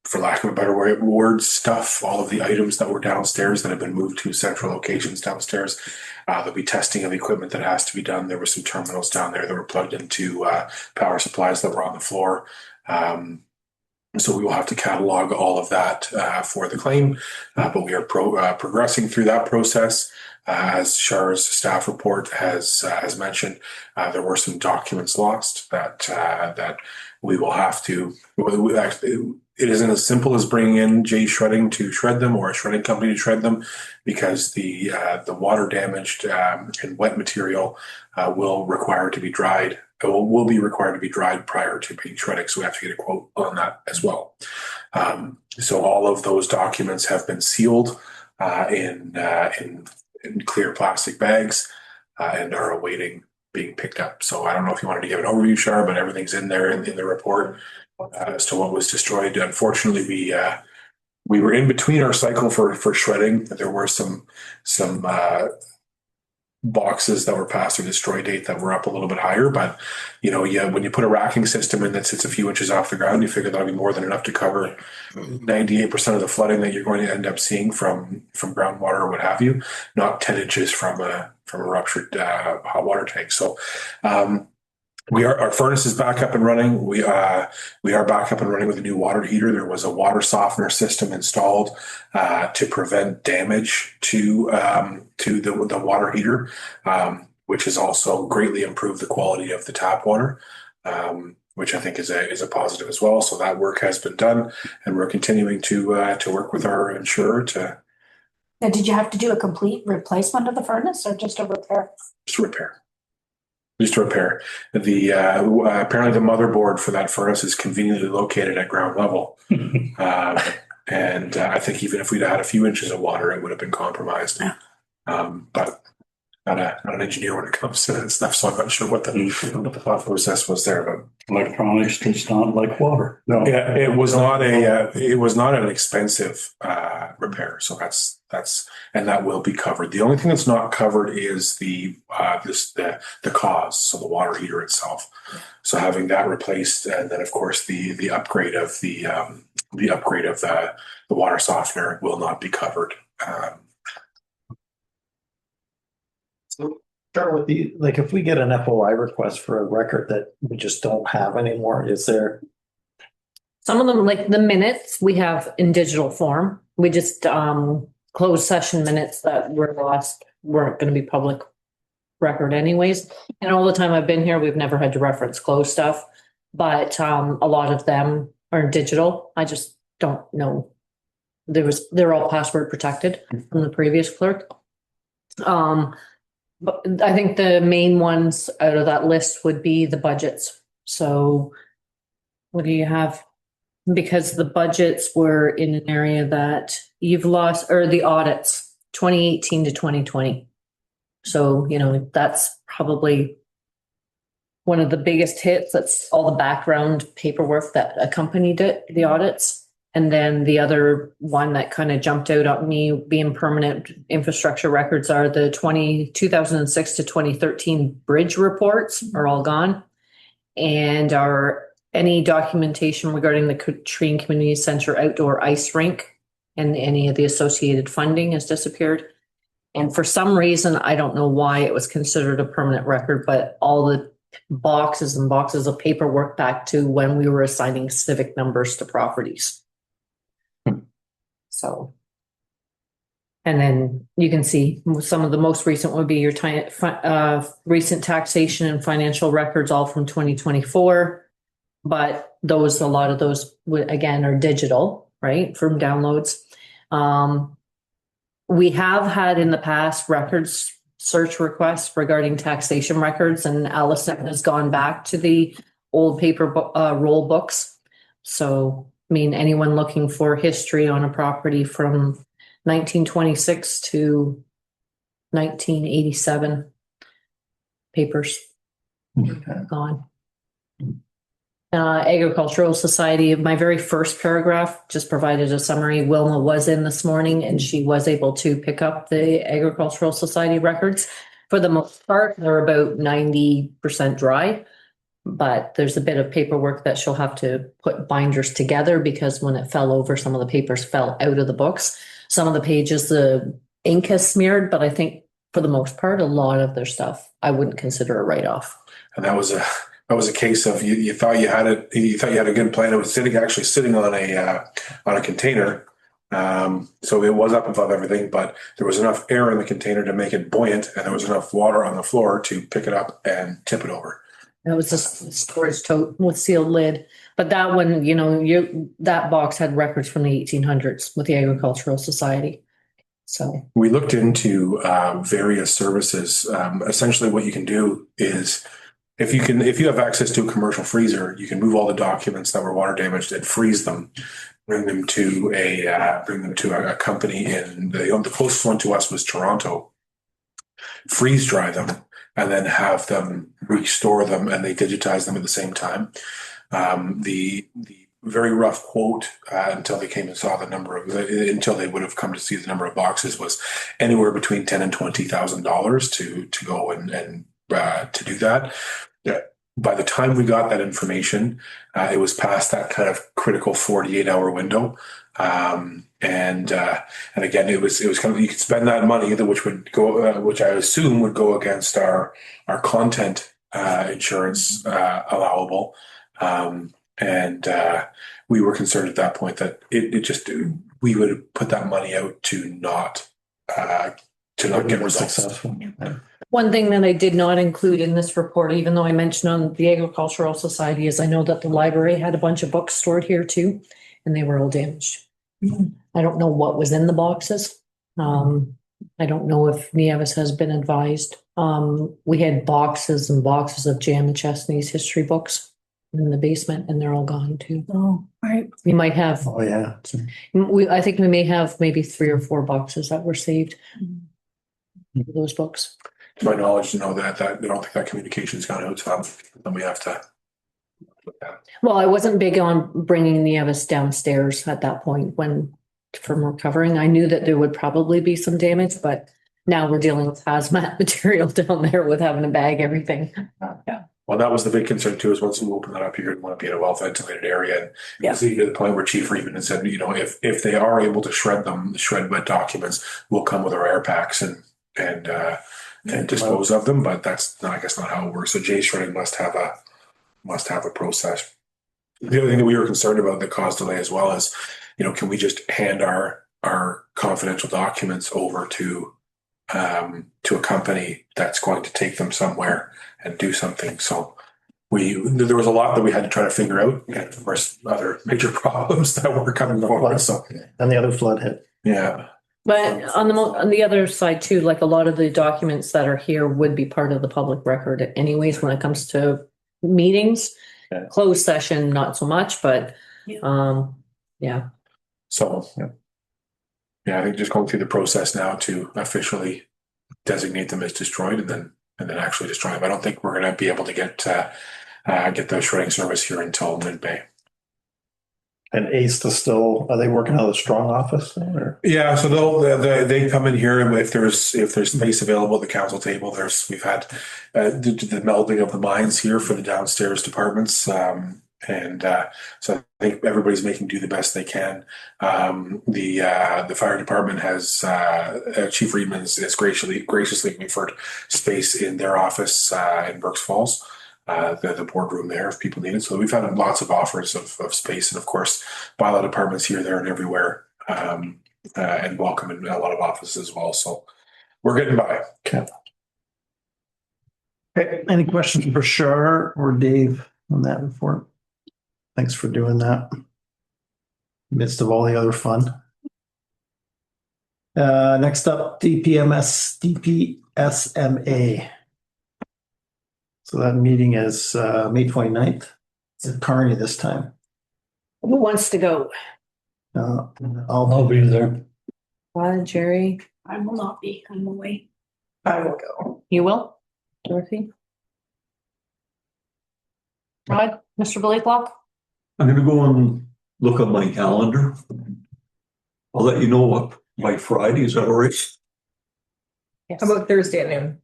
for lack of a better word, stuff, all of the items that were downstairs that have been moved to central locations downstairs. There'll be testing of equipment that has to be done. There were some terminals down there that were plugged into power supplies that were on the floor. So we will have to catalog all of that for the claim, but we are progressing through that process. As Char's staff report has mentioned, there were some documents lost that we will have to. It isn't as simple as bringing in Jay Shredding to shred them or a shredding company to shred them, because the water damaged and wet material will require to be dried. Will be required to be dried prior to being shredded, so we have to get a quote on that as well. So all of those documents have been sealed in clear plastic bags and are awaiting being picked up. So I don't know if you wanted to give an overview, Char, but everything's in there in the report as to what was destroyed. Unfortunately, we were in between our cycle for shredding. There were some boxes that were past their destroy date that were up a little bit higher, but when you put a racking system in that sits a few inches off the ground, you figure that'll be more than enough to cover 98% of the flooding that you're going to end up seeing from groundwater or what have you, not 10 inches from a ruptured hot water tank. So our furnace is back up and running. We are back up and running with a new water heater. There was a water softener system installed to prevent damage to the water heater, which has also greatly improved the quality of the tap water, which I think is a positive as well. So that work has been done, and we're continuing to work with our insurer to. Now, did you have to do a complete replacement of the furnace or just a repair? Just repair. Just to repair. Apparently the motherboard for that furnace is conveniently located at ground level. And I think even if we'd had a few inches of water, it would have been compromised. But not an engineer when it comes to that stuff, so I'm not sure what the thought process was there. But Electronics does not like water. No. yeah, it was not an expensive repair. So that's and that will be covered. The only thing that's not covered is the cause, so the water heater itself. So having that replaced, and then of course the upgrade of the water softener will not be covered. So start with if we get an FOI request for a record that we just don't have anymore, is there? Some of them, like the minutes, we have in digital form. We just closed session minutes that were lost weren't going to be public record anyways. And all the time I've been here, we've never had to reference closed stuff, but a lot of them are digital. I just don't know. They're all password protected from the previous clerk. But I think the main ones out of that list would be the budgets. So what do you have? Because the budgets were in an area that you've lost, or the audits, 2018 to 2020. So, that's probably one of the biggest hits. That's all the background paperwork that accompanied it, the audits. And then the other one that kind of jumped out at me being permanent infrastructure records are the 2006 to 2013 bridge reports are all gone. And any documentation regarding the Katrine Community Center outdoor ice rink and any of the associated funding has disappeared. And for some reason, I don't know why it was considered a permanent record, but all the boxes and boxes of paperwork back to when we were assigning civic numbers to properties. So, and then you can see some of the most recent would be your recent taxation and financial records, all from 2024. But a lot of those again are digital, right, from downloads. We have had in the past records search requests regarding taxation records, and Allison has gone back to the old paper roll books. So, anyone looking for history on a property from 1926 to 1987, papers gone. Agricultural Society, my very first paragraph just provided a summary. Wilma was in this morning and she was able to pick up the Agricultural Society records. For the most part, they're about 90% dry, but there's a bit of paperwork that she'll have to put binders together because when it fell over, some of the papers fell out of the books. Some of the pages, the ink has smeared, but I think for the most part, a lot of their stuff, I wouldn't consider a write-off. And that was a case of you thought you had it. You thought you had a good plan. It was actually sitting on a container, so it was up above everything. But there was enough air in the container to make it buoyant, and there was enough water on the floor to pick it up and tip it over. That was a storage tote with sealed lid. But that one, that box had records from the 1800s with the Agricultural Society. So we looked into various services. Essentially, what you can do is, if you have access to a commercial freezer, you can move all the documents that were water damaged and freeze them, bring them to a company in the closest one to us was Toronto. Freeze dry them and then have them restore them, and they digitize them at the same time. The very rough quote until they came and saw until they would have come to see the number of boxes was anywhere between $10,000 and $20,000 to go and to do that. By the time we got that information, it was past that kind of critical 48-hour window. And again, it was kind of, you could spend that money which I assume would go against our content insurance allowable. And we were concerned at that point that we would have put that money out to not get results. Successful. one thing that I did not include in this report, even though I mentioned on the Agricultural Society, is I know that the library had a bunch of books stored here too, and they were all damaged. I don't know what was in the boxes. I don't know if Nieves has been advised. We had boxes and boxes of Jan McChesney's history books in the basement, and they're all gone too. Oh, right. We might have, Oh, yeah. I think we may have maybe 3 or 4 boxes that were saved. Those books. To my knowledge, that I don't think that communication's gone out, so then we have to look at it. Well, I wasn't big on bringing Nieves downstairs at that point from recovering. I knew that there would probably be some damage, but now we're dealing with hazmat material down there with having to bag everything. Yeah. Well, that was the big concern too, is once we open that up, you're going to want to be in a well ventilated area. And Yeah. to the point where Chief Friedman had said, if they are able to shred wet documents, we'll come with our air packs and dispose of them. But that's not, I guess, not how it works. So J shredding must have a process. The other thing that we were concerned about that caused delay as well is, can we just hand our confidential documents over to a company that's going to take them somewhere and do something. So there was a lot that we had to try to figure out, and of course other major problems that were coming forward. So And the other flood hit. yeah. But on the other side too, like a lot of the documents that are here would be part of the public record anyways, when it comes to meetings. Yeah. Closed session, not so much, but, yeah. So yeah, I think just going through the process now to officially designate them as destroyed and then actually destroy them. I don't think we're going to be able to get the shredding service here until mid-May. And ACE is still, are they working out of the strong office? Or? Yeah, so they come in here, and if there's space available at the council table, we've had the melding of the minds here for the downstairs departments, so I think everybody's do the best they can. The fire department has Chief Friedman has graciously offered space in their office in Brooks Falls. The boardroom there if people need it. So we've had lots of offers of space, and of course bylaw departments here, there, and everywhere, and welcome in a lot of offices as well. So we're getting by. Okay. Any questions for Shar or Dave on that report? Thanks for doing that. Midst of all the other fun. Next up, DPSMA. So that meeting is May 29th. It's at Kearney this time. Who wants to go? I'll be there. Jerry, I will not be. I'm away. I will go. you will? Dorothy? Rod, Mr. Blakelock? I'm gonna go and look at my calendar. I'll let you know what by Friday, is that all right? Yes. How about Thursday at noon?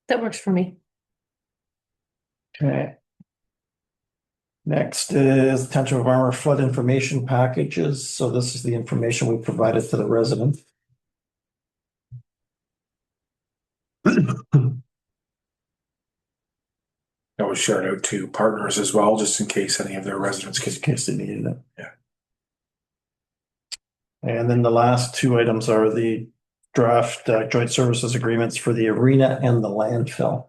That works for me. Okay. Next is Township of Armour flood information packages. So this is the information we provided to the resident. That was shared out to partners as well, just in case any of their residents In case they needed it. Yeah. And then the last 2 items are the draft joint services agreements for the arena and the landfill.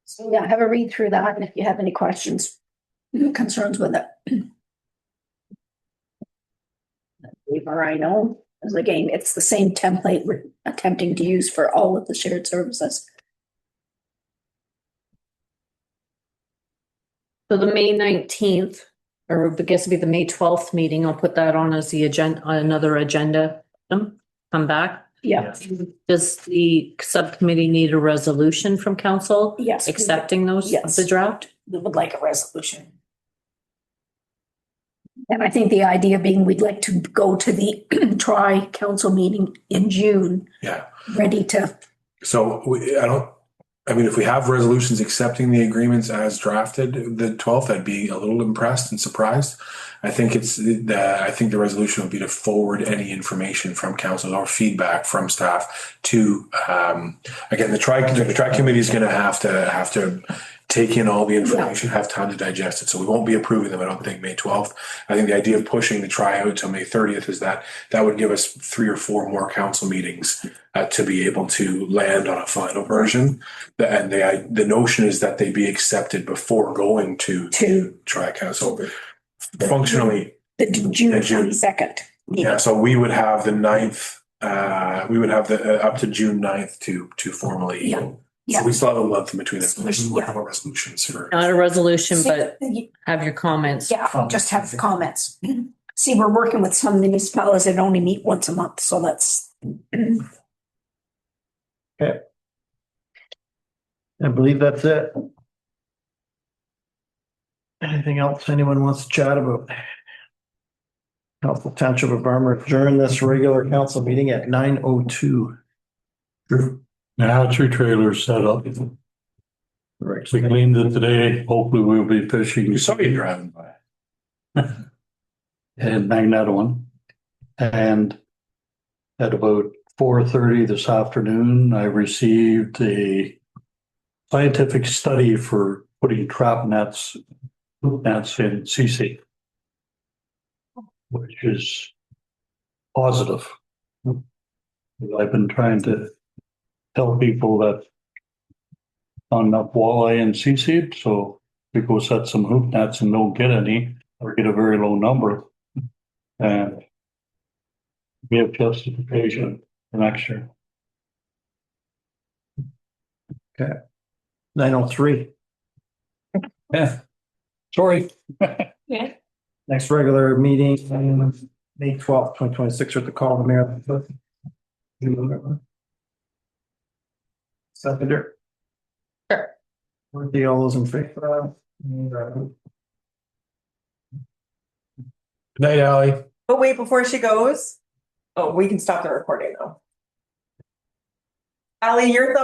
So yeah, have a read through that, and if you have any questions, concerns with it. Or I know, as again, it's the same template we're attempting to use for all of the shared services. So the May 19th, or I guess it'd be the May 12th meeting, I'll put that on as the agenda, another agenda. Come back. Yeah, Does the subcommittee need a resolution from council yes. accepting those, Yes. the draft? We would like a resolution. And I think the idea being we'd like to go to the tri-council meeting in June. Yeah. Ready to, So if we have resolutions accepting the agreements as drafted the 12th, I'd be a little impressed and surprised. I think the resolution would be to forward any information from council or feedback from staff to, again, the tri committee is going to have to take in all the information, have time to digest it. So we won't be approving them, I don't think, May 12th. I think the idea of pushing the tryout to May 30th is that would give us 3 or 4 more council meetings to be able to land on a final version. And the notion is that they be accepted before going to try council. Functionally, The June Yeah, June. 22nd. yeah, so we would have the 9th, we would have the up to June 9th to formally. Yeah. So we still have a month in between them. So there's- We'll have our resolutions for. Not a resolution, but have your comments. Yeah, just have comments. See, we're working with some municipalities that only meet once a month, so that's. Okay. I believe that's it. Anything else anyone wants to chat about? Council Township of Armour adjourn this regular council meeting at 9:02. Now hatchery trailer's set up. Right. We cleaned it today. Hopefully we'll be fishing. You saw me driving by. And Magneto. And at about 4:30 this afternoon, I received a scientific study for putting trap nets in CC, which is positive. I've been trying to tell people that not enough walleye in CC, so we go set some hoop nets and don't get any, or get a very low number. And we have justification for next year. 9:03. Yeah, sorry. Next regular meeting, May 12th, 2026, with the call of the mayor. Seconder. Sure. Worthy, all those in favor? Night, Ally. But wait, before she goes, oh, we can stop the recording though. Ally, your thumb